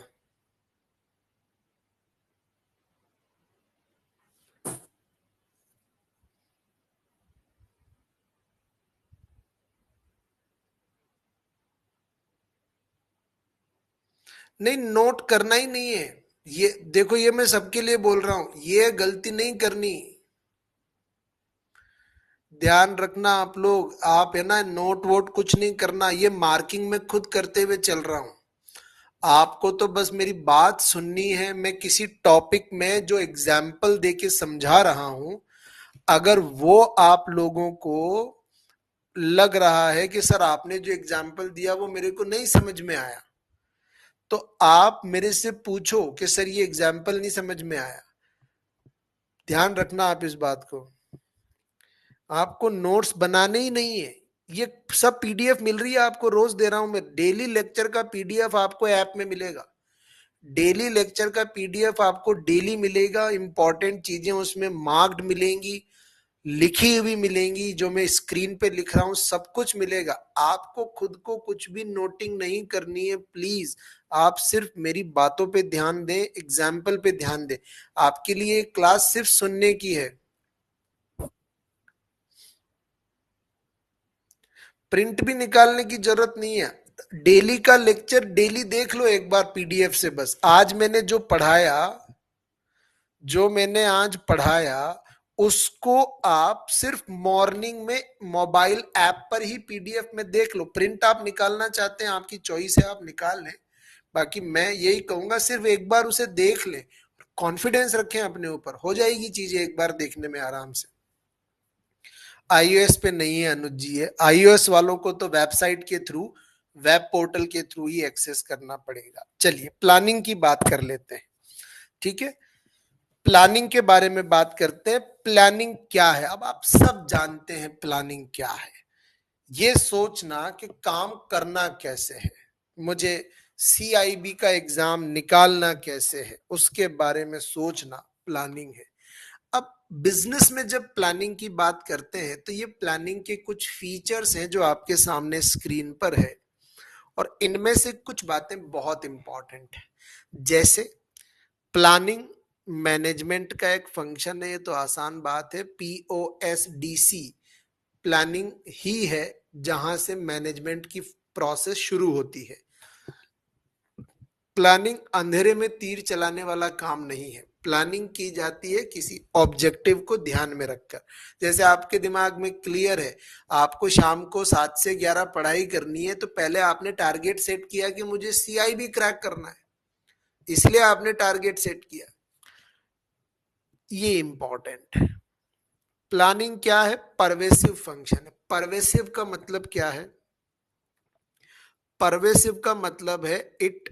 Speaker 1: नहीं, नोट करना ही नहीं है। ये देखो, ये मैं सबके लिए बोल रहा हूं, ये गलती नहीं करनी। ध्यान रखना आप लोग, आप है ना, नोट वोट कुछ नहीं करना, ये मार्किंग में खुद करते हुए चल रहा हूं। आपको तो बस मेरी बात सुननी है। मैं किसी टॉपिक में जो एग्जाम्पल देके समझा रहा हूं, अगर वो आप लोगों को लग रहा है कि सर आपने जो एग्जाम्पल दिया वो मेरे को नहीं समझ में आया, तो आप मेरे से पूछो कि सर ये एग्जाम्पल नहीं समझ में आया। ध्यान रखना आप इस बात को। आपको नोट्स बनाने ही नहीं है, ये सब पीडीएफ मिल रही है आपको, रोज दे रहा हूं मैं, डेली लेक्चर का पीडीएफ आपको ऐप में मिलेगा। डेली लेक्चर का पीडीएफ आपको डेली मिलेगा, इंपॉर्टेंट चीजें उसमें मार्क्ड मिलेंगी, लिखी हुई मिलेंगी, जो मैं स्क्रीन पे लिख रहा हूं सब कुछ मिलेगा। आपको खुद को कुछ भी नोटिंग नहीं करनी है प्लीज। आप सिर्फ मेरी बातों पे ध्यान दें, एग्जाम्पल पे ध्यान दें। आपके लिए क्लास सिर्फ सुनने की है, प्रिंट भी निकालने की जरूरत नहीं है। डेली का लेक्चर डेली देख लो एक बार पीडीएफ से, बस आज मैंने जो पढ़ाया उसको आप सिर्फ मॉर्निंग में मोबाइल ऐप पर ही पीडीएफ में देख लो। प्रिंट आप निकालना चाहते हैं, आपकी चॉइस है, आप निकाल लें। बाकी मैं यही कहूंगा, सिर्फ एक बार उसे देख लें, कॉन्फिडेंस रखें अपने ऊपर, हो जाएगी चीजें एक बार देखने में आराम से। आईओएस पे नहीं है अनुज जी, है आईओएस वालों को तो वेबसाइट के थ्रू, वेब पोर्टल के थ्रू ही एक्सेस करना पड़ेगा। चलिए प्लानिंग की बात कर लेते हैं। ठीक है, प्लानिंग के बारे में बात करते हैं। प्लानिंग क्या है? अब आप सब जानते हैं प्लानिंग क्या है। ये सोचना कि काम करना कैसे है, मुझे सीआईबी का एग्जाम निकालना कैसे है, उसके बारे में सोचना प्लानिंग है। अब बिजनेस में जब प्लानिंग की बात करते हैं तो ये प्लानिंग के कुछ फीचर्स हैं जो आपके सामने स्क्रीन पर है, और इनमें से कुछ बातें बहुत इंपॉर्टेंट है। जैसे प्लानिंग मैनेजमेंट का एक फंक्शन है, ये तो आसान बात है, POSDC प्लानिंग ही है जहां से मैनेजमेंट की प्रोसेस शुरू होती है। प्लानिंग अंधेरे में तीर चलाने वाला काम नहीं है, प्लानिंग की जाती है किसी ऑब्जेक्टिव को ध्यान में रखकर। जैसे आपके दिमाग में क्लियर है, आपको शाम को 7 से 11 पढ़ाई करनी है, तो पहले आपने टारगेट सेट किया कि मुझे सीआईबी क्रैक करना है, इसलिए आपने टारगेट सेट किया। ये इंपॉर्टेंट है। प्लानिंग क्या है? परवेसिव फंक्शन है। परवेसिव का मतलब क्या है? परवेसिव का मतलब है it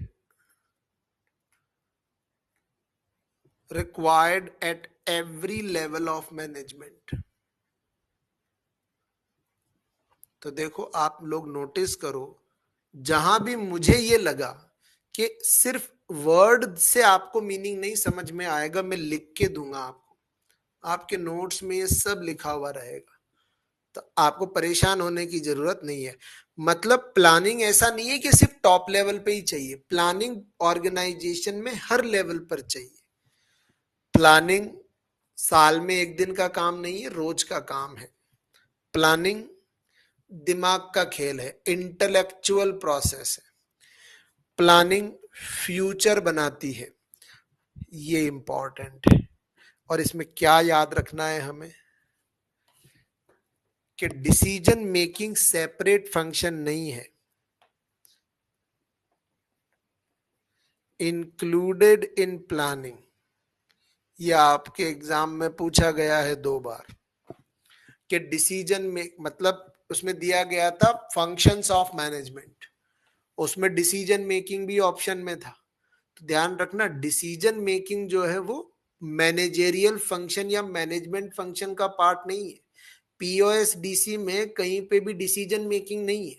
Speaker 1: required at every level of management. तो देखो आप लोग नोटिस करो, जहां भी मुझे ये लगा कि सिर्फ वर्ड से आपको मीनिंग नहीं समझ में आएगा, मैं लिख के दूंगा आपको, आपके नोट्स में ये सब लिखा हुआ रहेगा, तो आपको परेशान होने की जरूरत नहीं है। मतलब प्लानिंग ऐसा नहीं है कि सिर्फ टॉप लेवल पे ही चाहिए, प्लानिंग ऑर्गेनाइजेशन में हर लेवल पर चाहिए। प्लानिंग साल में एक दिन का काम नहीं है, रोज का काम है। प्लानिंग दिमाग का खेल है, इंटेलेक्चुअल प्रोसेस है। प्लानिंग फ्यूचर बनाती है, ये इंपॉर्टेंट है। और इसमें क्या याद रखना है हमें कि डिसीजन मेकिंग सेपरेट फंक्शन नहीं है, इंक्लूडेड इन प्लानिंग। ये आपके एग्जाम में पूछा गया है 2 बार कि डिसीजन में मतलब उसमें दिया गया था फंक्शंस ऑफ मैनेजमेंट, उसमें डिसीजन मेकिंग भी ऑप्शन में था। तो ध्यान रखना, डिसीजन मेकिंग जो है वो मैनेजेरियल फंक्शन या मैनेजमेंट फंक्शन का पार्ट नहीं है। पीओएसडीसी में कहीं पे भी डिसीजन मेकिंग नहीं है,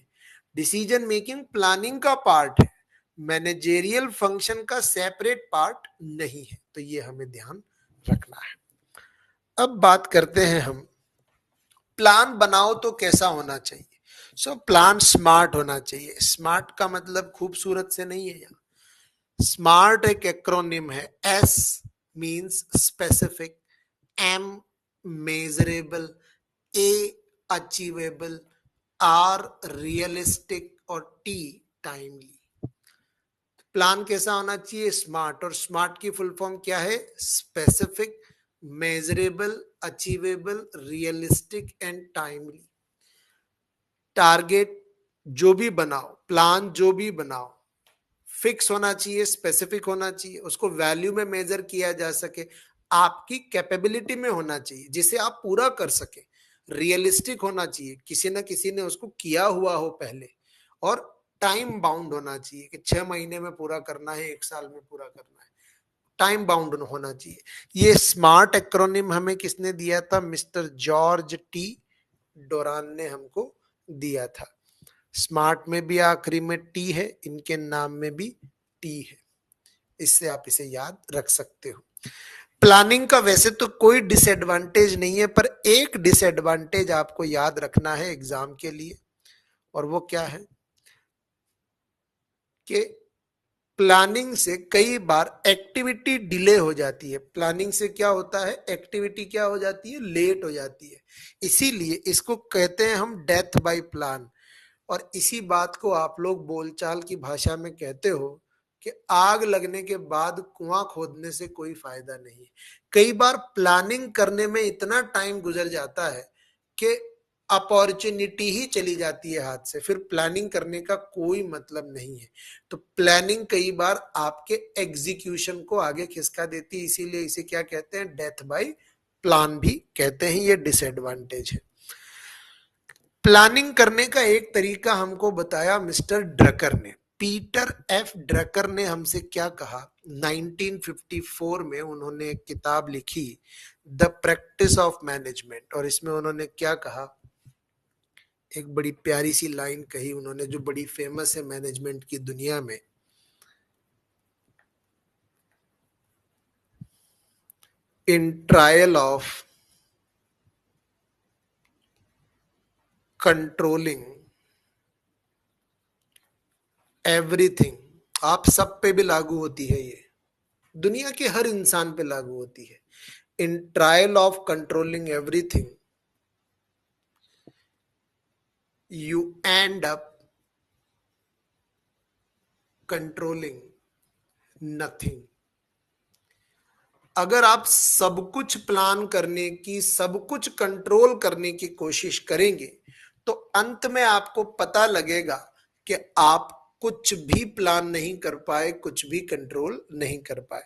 Speaker 1: डिसीजन मेकिंग प्लानिंग का पार्ट है, मैनेजेरियल फंक्शन का सेपरेट पार्ट नहीं है। तो ये हमें ध्यान रखना है। अब बात करते हैं हम, प्लान बनाओ तो कैसा होना चाहिए। प्लान स्मार्ट होना चाहिए। स्मार्ट का मतलब खूबसूरत से नहीं है यहाँ, स्मार्ट एक एक्रोनिम है। S means specific, M measurable, A achievable, R realistic और टी टाइमली। प्लान कैसा होना चाहिए, स्मार्ट। और स्मार्ट की फुल फॉर्म क्या है, specific, measurable, achievable, realistic and timely. Target जो भी बनाओ, प्लान जो भी बनाओ, फिक्स होना चाहिए, स्पेसिफिक होना चाहिए, उसको वैल्यू में मेजर किया जा सके, आपकी कैपेबिलिटी में होना चाहिए जिसे आप पूरा कर सके। रियलिस्टिक होना चाहिए, किसी ना किसी ने उसको किया हुआ हो पहले। और टाइम बाउंड होना चाहिए कि 6 महीने में पूरा करना है, 1 साल में पूरा करना है, टाइम बाउंड होना चाहिए। ये स्मार्ट एक्रोनिम हमें किसने दिया था, मिस्टर जॉर्ज टी डोरान ने हमको दिया था। स्मार्ट में भी आखिरी में टी है, इनके नाम में भी टी है, इससे आप इसे याद रख सकते हो। प्लानिंग का वैसे तो कोई डिसएडवांटेज नहीं है, पर एक डिसएडवांटेज आपको याद रखना है एग्जाम के लिए, और वो क्या है कि प्लानिंग से कई बार एक्टिविटी डिले हो जाती है। प्लानिंग से क्या होता है, एक्टिविटी क्या हो जाती है, लेट हो जाती है। इसीलिए इसको कहते हैं हम डेथ बाय प्लान। और इसी बात को आप लोग बोलचाल की भाषा में कहते हो कि आग लगने के बाद कुआं खोदने से कोई फायदा नहीं। कई बार प्लानिंग करने में इतना टाइम गुजर जाता है कि अपॉर्चुनिटी ही चली जाती है हाथ से, फिर प्लानिंग करने का कोई मतलब नहीं है। तो प्लानिंग कई बार आपके एग्जीक्यूशन को आगे खिसका देती है, इसीलिए इसे क्या कहते हैं, डेथ बाय प्लान भी कहते हैं। ये डिसएडवांटेज है। प्लानिंग करने का एक तरीका हमको बताया मिस्टर ड्रकर ने, पीटर एफ ड्रकर ने हमसे क्या कहा। 1954 में उन्होंने एक किताब लिखी, द प्रैक्टिस ऑफ मैनेजमेंट, और इसमें उन्होंने क्या कहा, एक बड़ी प्यारी सी लाइन कही उन्होंने जो बड़ी फेमस है मैनेजमेंट की दुनिया में। In trial of controlling everything, आप सब पे भी लागू होती है ये, दुनिया के हर इंसान पे लागू होती है। In trial of controlling everything you and up controlling nothing. अगर आप सब कुछ प्लान करने की, सब कुछ कंट्रोल करने की कोशिश करेंगे तो अंत में आपको पता लगेगा कि आप कुछ भी प्लान नहीं कर पाए, कुछ भी कंट्रोल नहीं कर पाए।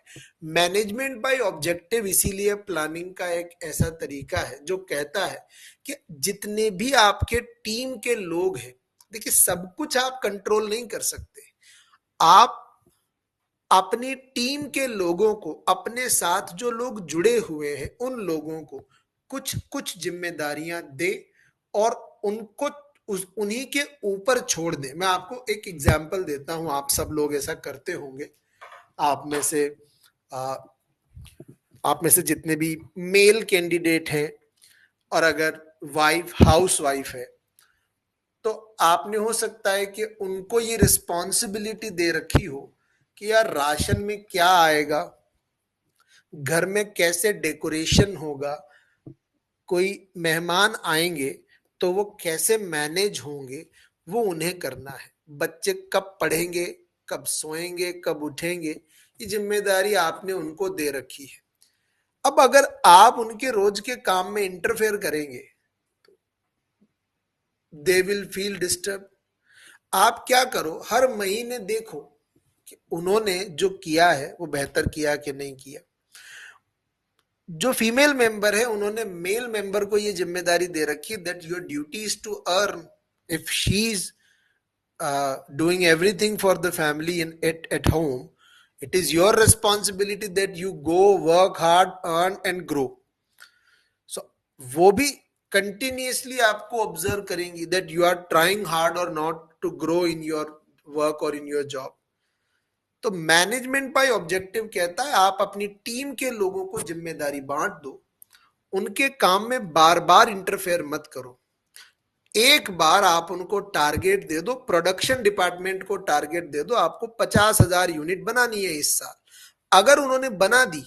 Speaker 1: मैनेजमेंट बाय ऑब्जेक्टिव इसीलिए प्लानिंग का एक ऐसा तरीका है जो कहता है कि जितने भी आपके टीम के लोग हैं, देखिए सब कुछ आप कंट्रोल नहीं कर सकते। आप अपनी टीम के लोगों को, अपने साथ जो लोग जुड़े हुए हैं उन लोगों को कुछ कुछ जिम्मेदारियां दे और उनको उन्हीं के ऊपर छोड़ दे। मैं आपको एक एग्जांपल देता हूं, आप सब लोग ऐसा करते होंगे। आप में से आ, आप में से जितने भी मेल कैंडिडेट हैं और अगर वाइफ हाउस वाइफ है तो आपने हो सकता है कि उनको ये रिस्पॉन्सिबिलिटी दे रखी हो कि यार राशन में क्या आएगा, घर में कैसे डेकोरेशन होगा, कोई मेहमान आएंगे तो वो कैसे मैनेज होंगे, वो उन्हें करना है। बच्चे कब पढ़ेंगे, कब सोएंगे, कब उठेंगे, ये जिम्मेदारी आपने उनको दे रखी है। अब अगर आप उनके रोज के काम में इंटरफेयर करेंगे, दे विल फील डिस्टर्ब। आप क्या करो, हर महीने देखो कि उन्होंने जो किया है वो बेहतर किया कि नहीं किया। जो फीमेल मेंबर है उन्होंने मेल मेंबर को ये जिम्मेदारी दे रखी that your duty is to earn. If she is doing everything for the family at home, it is your responsibility that you go work hard, earn and grow. So वो भी continuously आपको ऑब्जर्व करेंगी that you are trying hard or not to grow in your work or in your job. तो मैनेजमेंट बाय ऑब्जेक्टिव कहता है आप अपनी टीम के लोगों को जिम्मेदारी बांट दो, उनके काम में बार बार इंटरफेयर मत करो। एक बार आप उनको टारगेट दे दो, प्रोडक्शन डिपार्टमेंट को टारगेट दे दो, आपको 50,000 यूनिट बनानी है इस साल। अगर उन्होंने बना दी,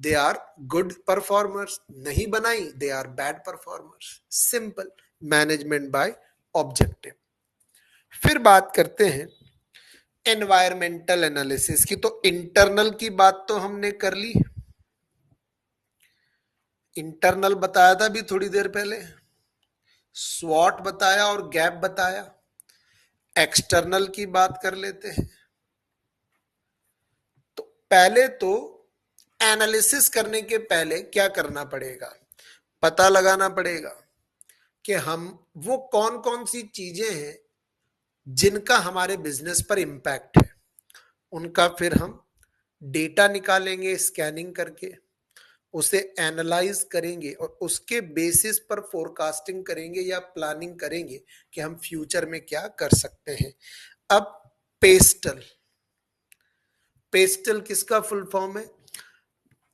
Speaker 1: दे आर गुड परफॉर्मर्स, नहीं बनाई, they are bad performers. Simple, management by objective. फिर बात करते हैं एनवायरमेंटल एनालिसिस की। तो इंटरनल की बात तो हमने कर ली, इंटरनल बताया था अभी थोड़ी देर पहले, स्वॉट बताया और गैप बताया। एक्सटर्नल की बात कर लेते हैं। तो पहले तो एनालिसिस करने के पहले क्या करना पड़ेगा, पता लगाना पड़ेगा कि हम वो कौन कौन सी चीजें हैं जिनका हमारे बिजनेस पर इंपैक्ट है। उनका फिर हम डेटा निकालेंगे स्कैनिंग करके, उसे एनालाइज करेंगे और उसके बेसिस पर फोरकास्टिंग करेंगे या प्लानिंग करेंगे कि हम फ्यूचर में क्या कर सकते हैं। अब पेस्टल, पेस्टल किसका फुल फॉर्म है?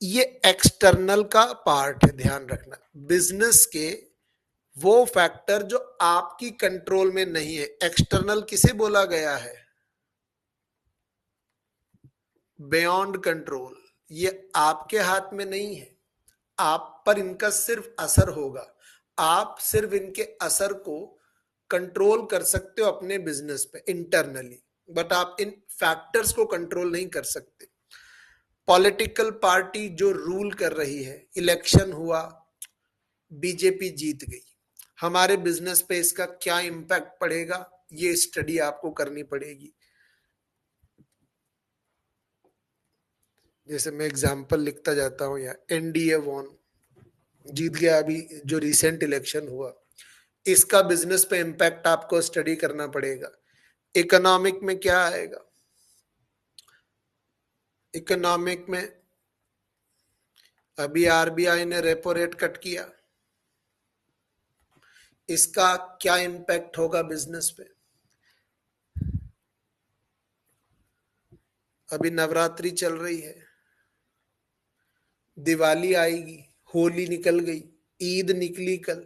Speaker 1: ये एक्सटर्नल का पार्ट है, ध्यान रखना। बिजनेस के वो फैक्टर जो आपकी कंट्रोल में नहीं है। एक्सटर्नल किसे बोला गया है? Beyond control. ये आपके हाथ में नहीं है, आप पर इनका सिर्फ असर होगा। आप सिर्फ इनके असर को कंट्रोल कर सकते हो अपने बिजनेस पे इंटरनली, बट आप इन फैक्टर्स को कंट्रोल नहीं कर सकते। पॉलिटिकल पार्टी जो रूल कर रही है, इलेक्शन हुआ, बीजेपी जीत गई, हमारे बिजनेस पे इसका क्या इंपैक्ट पड़ेगा, ये स्टडी आपको करनी पड़ेगी। जैसे मैं एग्जांपल लिखता जाता हूँ यहाँ, एनडीए वॉन, जीत गया अभी जो रिसेंट इलेक्शन हुआ, इसका बिजनेस पे इंपैक्ट आपको स्टडी करना पड़ेगा। इकोनॉमिक में क्या आएगा? इकोनॉमिक में अभी आरबीआई ने रेपो रेट कट किया, इसका क्या इंपैक्ट होगा बिजनेस पे। अभी नवरात्रि चल रही है, दिवाली आएगी, होली निकल गई, ईद निकली कल,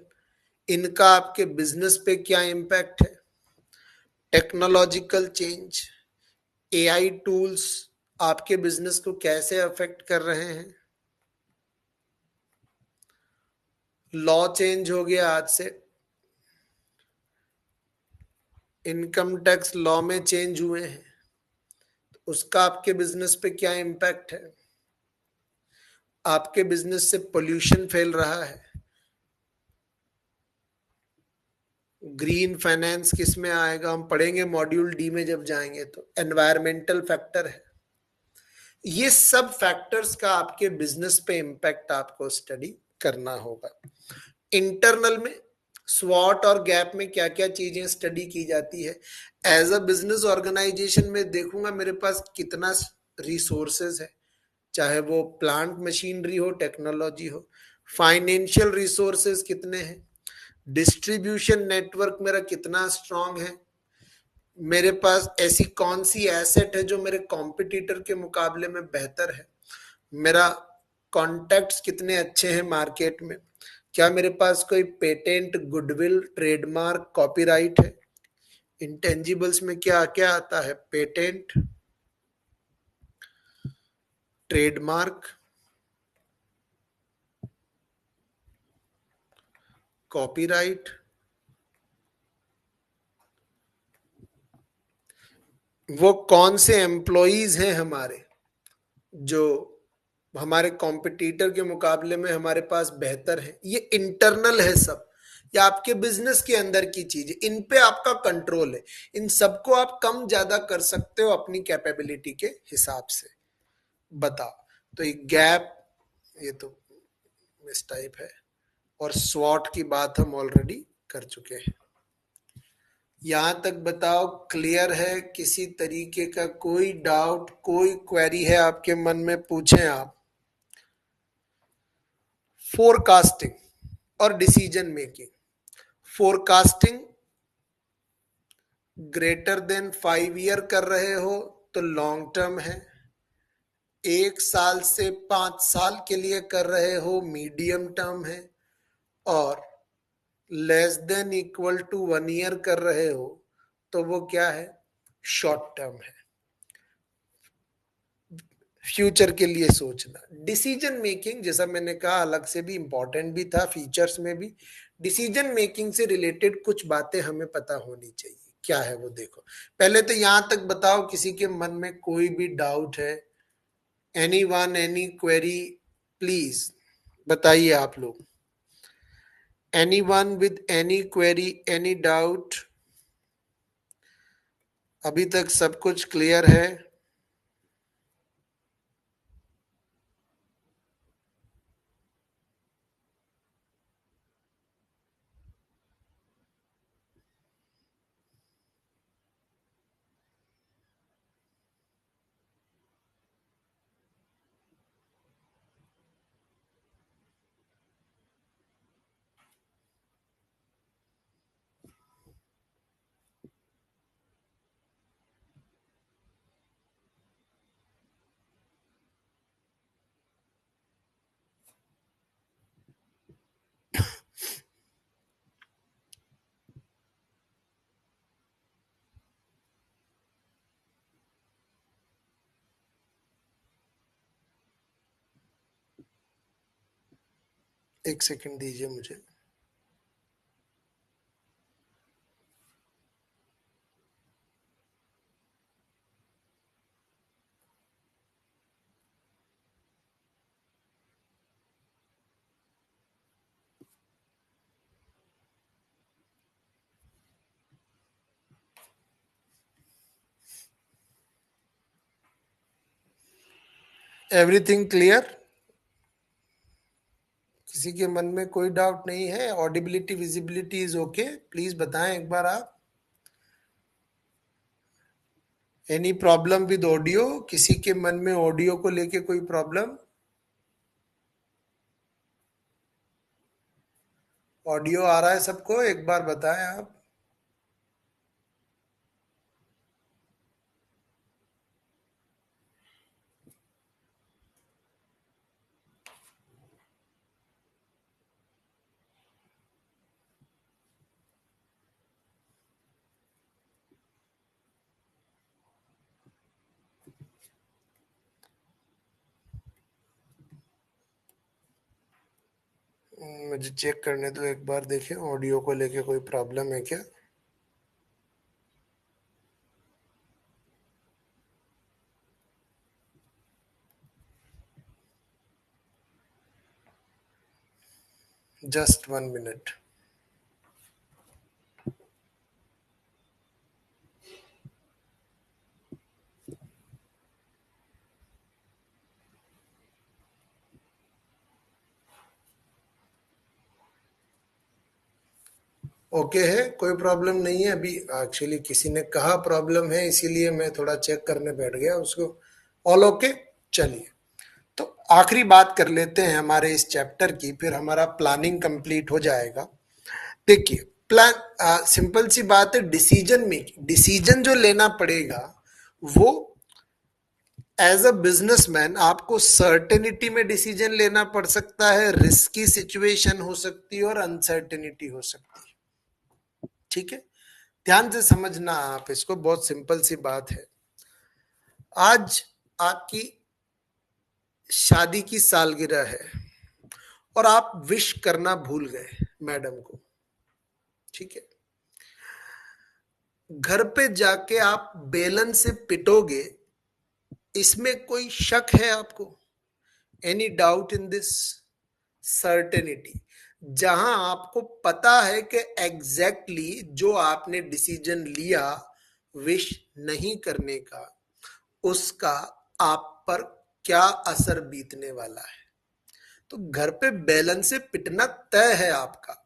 Speaker 1: इनका आपके बिजनेस पे क्या इंपैक्ट है। टेक्नोलॉजिकल चेंज, एआई टूल्स आपके बिजनेस को कैसे अफेक्ट कर रहे हैं। लॉ चेंज हो गया आज से, इनकम टैक्स लॉ में चेंज हुए हैं, तो उसका आपके बिजनेस पे क्या इंपैक्ट है। आपके बिजनेस से पोल्यूशन फैल रहा है, ग्रीन फाइनेंस किस में आएगा, हम पढ़ेंगे मॉड्यूल डी में जब जाएंगे। तो एनवायरमेंटल फैक्टर है। ये सब फैक्टर्स का आपके बिजनेस पे इंपैक्ट आपको स्टडी करना होगा। इंटरनल में स्वॉट और गैप में क्या क्या चीजें स्टडी की जाती है। एज अ बिजनेस ऑर्गेनाइजेशन में देखूंगा मेरे पास कितना रिसोर्सेज है, चाहे वो प्लांट मशीनरी हो, टेक्नोलॉजी हो। फाइनेंशियल रिसोर्सेज कितने हैं, डिस्ट्रीब्यूशन नेटवर्क मेरा कितना स्ट्रांग है, मेरे पास ऐसी कौन सी एसेट है जो मेरे कॉम्पिटिटर के मुकाबले में बेहतर है, मेरा कॉन्टैक्ट्स कितने अच्छे हैं मार्केट में, क्या मेरे पास कोई पेटेंट, गुडविल, ट्रेडमार्क, कॉपीराइट है। इंटेंजिबल्स में क्या क्या आता है, पेटेंट, ट्रेडमार्क, कॉपीराइट। वो कौन से एम्प्लॉइज हैं हमारे जो हमारे कॉम्पिटिटर के मुकाबले में हमारे पास बेहतर है। ये इंटरनल है सब, या आपके बिजनेस के अंदर की चीज, इन पे आपका कंट्रोल है। इन सबको आप कम ज्यादा कर सकते हो अपनी कैपेबिलिटी के हिसाब से। बताओ, तो ये गैप, ये तो इस टाइप है। और स्वॉट की बात हम ऑलरेडी कर चुके हैं। यहां तक बताओ क्लियर है, किसी तरीके का कोई डाउट, कोई क्वेरी है आपके मन में, पूछें आप। फोरकास्टिंग और decision making. Forecasting greater than 5 year कर रहे हो तो लॉन्ग टर्म है, 1 साल से 5 साल के लिए कर रहे हो मीडियम टर्म है, और less than equal to 1 year कर रहे हो तो वो क्या है, शॉर्ट टर्म है। फ्यूचर के लिए सोचना। डिसीजन मेकिंग, जैसा मैंने कहा, अलग से भी इंपॉर्टेंट भी था, फीचर्स में भी। डिसीजन मेकिंग से रिलेटेड कुछ बातें हमें पता होनी चाहिए। क्या है वो, देखो। पहले तो यहां तक बताओ, किसी के मन में कोई भी डाउट है, any one, any query, please बताइए आप लोग। Any one with any query, any doubt? अभी तक सब कुछ क्लियर है? एक सेकंड दीजिए मुझे। Everything clear? किसी के मन में कोई डाउट नहीं है? Audibility, visibility is okay? Please बताएं एक बार आप। Any problem with audio? किसी के मन में ऑडियो को लेके कोई प्रॉब्लम? ऑडियो आ रहा है सबको? एक बार बताएं आप। मुझे चेक करने दो एक बार, देखें ऑडियो को लेके कोई प्रॉब्लम है क्या। Just 1 minute. ओके है, कोई प्रॉब्लम नहीं है। अभी एक्चुअली किसी ने कहा प्रॉब्लम है, इसीलिए मैं थोड़ा चेक करने बैठ गया उसको। All okay. चलिए, तो आखिरी बात कर लेते हैं हमारे इस चैप्टर की, फिर हमारा प्लानिंग कंप्लीट हो जाएगा। देखिए, प्लान सिंपल सी बात है। डिसीजन मेकिंग, डिसीजन जो लेना पड़ेगा वो एज अ बिजनेसमैन आपको सर्टेनिटी में डिसीजन लेना पड़ सकता है, रिस्की सिचुएशन हो सकती है और अनसर्टेनिटी हो सकती है। ठीक है, ध्यान से समझना आप इसको, बहुत सिंपल सी बात है। आज आपकी शादी की सालगिरह है और आप विश करना भूल गए मैडम को। ठीक है, घर पे जाके आप बेलन से पिटोगे, इसमें कोई शक है आपको? Any doubt in this? Certainty, जहां आपको पता है कि एग्जैक्टली जो आपने डिसीजन लिया विश नहीं करने का, उसका आप पर क्या असर बीतने वाला है। तो घर पे बेलन से पिटना तय है आपका,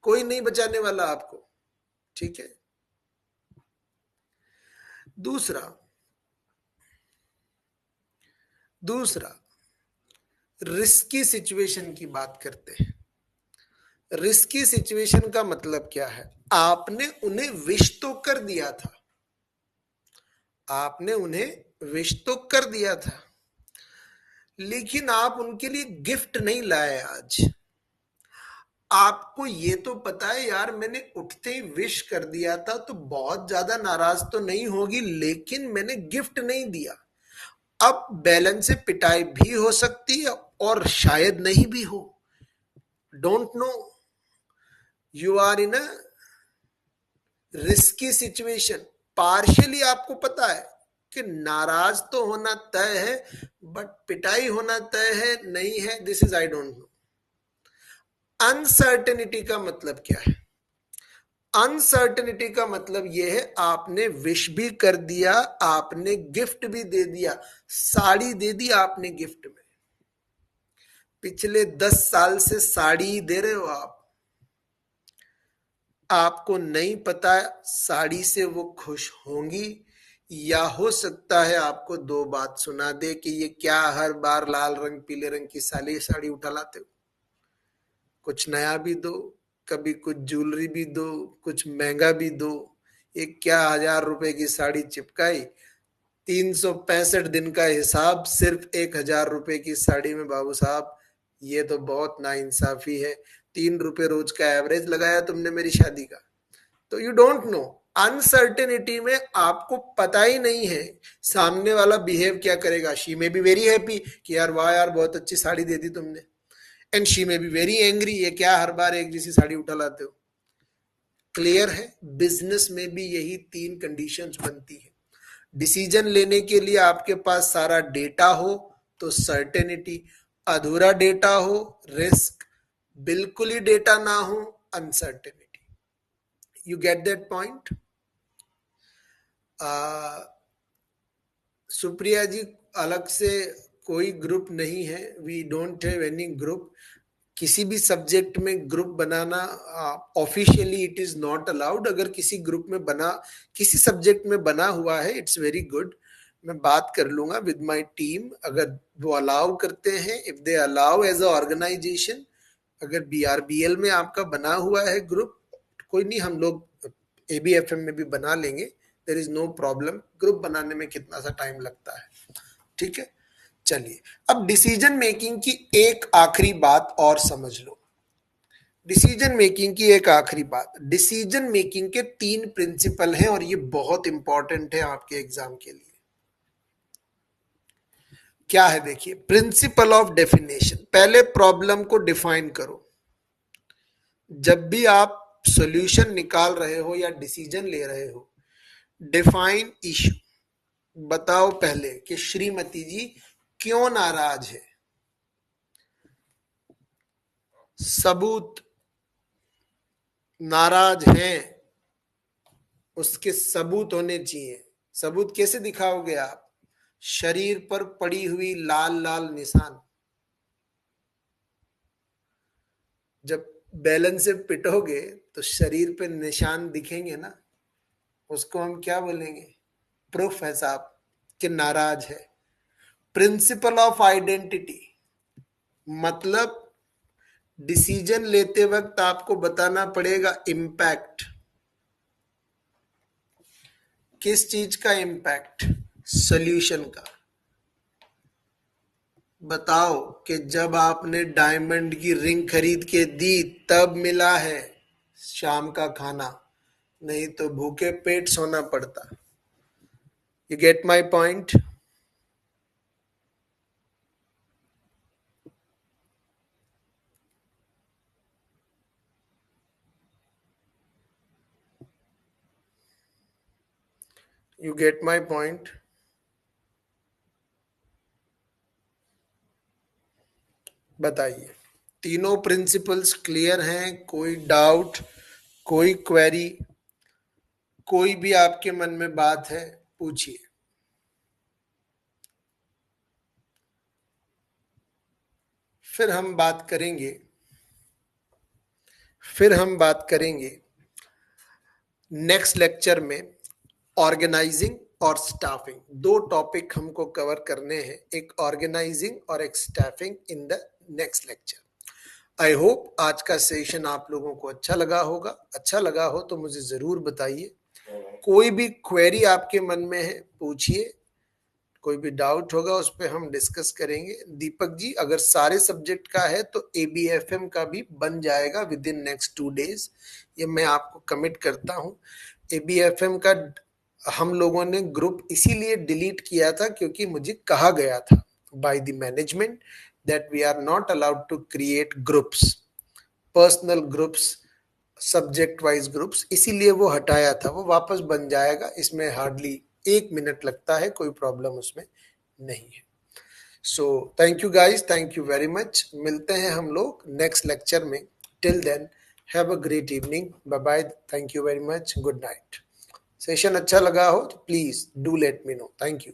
Speaker 1: कोई नहीं बचाने वाला आपको। ठीक है, दूसरा दूसरा रिस्की सिचुएशन की बात करते हैं। रिस्की सिचुएशन का मतलब क्या है? आपने उन्हें विश तो कर दिया था, आपने उन्हें विश तो कर दिया था, लेकिन आप उनके लिए गिफ्ट नहीं लाए आज। आपको ये तो पता है यार, मैंने उठते ही विश कर दिया था तो बहुत ज्यादा नाराज तो नहीं होगी, लेकिन मैंने गिफ्ट नहीं दिया। अब बैलेंस से पिटाई भी हो सकती है और शायद नहीं भी हो, don't know. You are in a risky situation. Partially आपको पता है कि नाराज तो होना तय है, बट पिटाई होना तय है नहीं है, this is I don't know. Uncertainty का मतलब क्या है? अनसर्टेनिटी का मतलब यह है आपने विश भी कर दिया, आपने गिफ्ट भी दे दिया, साड़ी दे दी आपने गिफ्ट में, पिछले 10 साल से साड़ी दे रहे हो आप, आपको नहीं पता साड़ी से वो खुश होंगी, या हो सकता है आपको दो बात सुना दे कि ये क्या हर बार लाल रंग पीले रंग की साली साड़ी उठा लाते हो, कुछ नया भी दो, कभी कुछ ज्वेलरी भी दो, कुछ महंगा भी दो। ये क्या 1000 रुपए की साड़ी चिपकाई, 365 दिन का हिसाब सिर्फ 1000 रुपए की साड़ी में? बाबू साहब, ये तो बहुत नाइंसाफी है। 3 रुपए रोज का एवरेज लगाया तुमने मेरी शादी का। तो यू डोंट नो, अनसर्टेनिटी में आपको पता ही नहीं है सामने वाला बिहेव क्या करेगा। शी में बी वेरी हैप्पी कि यार वाह यार बहुत अच्छी साड़ी दे दी तुमने, एंड शी में बी वेरी एंग्री, ये क्या हर बार एक जैसी साड़ी उठा लाते हो। क्लियर है? बिजनेस में भी यही 3 कंडीशंस बनती है। डिसीजन लेने के लिए आपके पास सारा डेटा हो तो सर्टेनिटी, अधूरा डेटा हो रिस्क, बिल्कुल ही डेटा ना हो uncertainty. You get that point? Supriya ji, अलग से कोई ग्रुप नहीं है, we don't have any group. किसी भी सब्जेक्ट में ग्रुप बनाना officially it is not allowed. अगर किसी ग्रुप में बना, किसी सब्जेक्ट में बना हुआ है, इट्स वेरी गुड। मैं बात कर लूंगा विद माय टीम, अगर वो अलाउ करते हैं, if they allow as a organisation. अगर बीआरबीएल में आपका बना हुआ है ग्रुप, कोई नहीं, हम लोग एबीएफएम में भी बना लेंगे, there is no problem. Group बनाने में कितना सा टाइम लगता है, ठीक है। चलिए, अब डिसीजन मेकिंग की एक आखिरी बात और समझ लो। डिसीजन मेकिंग की एक आखिरी बात, डिसीजन मेकिंग के 3 प्रिंसिपल हैं और ये बहुत इंपॉर्टेंट है आपके एग्जाम के लिए। क्या है? देखिए, प्रिंसिपल ऑफ डेफिनेशन। पहले प्रॉब्लम को डिफाइन करो। जब भी आप सॉल्यूशन निकाल रहे हो या डिसीजन ले रहे हो, डिफाइन इशू। बताओ पहले कि श्रीमती जी क्यों नाराज है, सबूत। नाराज हैं, उसके सबूत होने चाहिए। सबूत कैसे दिखाओगे आप? शरीर पर पड़ी हुई लाल लाल निशान। जब बेलन से पिटोगे तो शरीर पे निशान दिखेंगे ना, उसको हम क्या बोलेंगे? प्रूफ है साहब कि नाराज है। प्रिंसिपल ऑफ आइडेंटिटी मतलब डिसीजन लेते वक्त आपको बताना पड़ेगा इम्पैक्ट। किस चीज का इम्पैक्ट? सोल्यूशन का। बताओ कि जब आपने डायमंड की रिंग खरीद के दी तब मिला है शाम का खाना, नहीं तो भूखे पेट सोना पड़ता। You get my point? You get my point? बताइए, तीनों प्रिंसिपल्स क्लियर हैं? कोई डाउट, कोई क्वेरी, कोई भी आपके मन में बात है, पूछिए। फिर हम बात करेंगे, नेक्स्ट लेक्चर में ऑर्गेनाइजिंग और स्टाफिंग। दो टॉपिक हमको कवर करने हैं, एक ऑर्गेनाइजिंग और एक staffing in the next lecture. I hope आज का सेशन आप लोगों को अच्छा लगा होगा। अच्छा लगा हो तो मुझे जरूर बताइए। कोई भी क्वेरी आपके मन में है पूछिए, कोई भी डाउट होगा उस पर हम डिस्कस करेंगे। दीपक जी, अगर सारे सब्जेक्ट का है तो ABFM का भी बन जाएगा विद इन नेक्स्ट 2 days, ये मैं आपको कमिट करता हूँ। ABFM का हम लोगों ने ग्रुप इसीलिए डिलीट किया था क्योंकि मुझे कहा गया था by the management that we are not allowed to create groups, personal groups, subject wise groups, इसीलिए वो हटाया था। वो वापस बन जाएगा, इसमें हार्डली 1 मिनट लगता है, कोई प्रॉब्लम उसमें नहीं है। So thank you guys, thank you very much. मिलते हैं हम लोग नेक्स्ट लेक्चर में। Till then have a great evening, bye bye, thank you very much, good night. Session अच्छा लगा हो तो please do let me know. Thank you.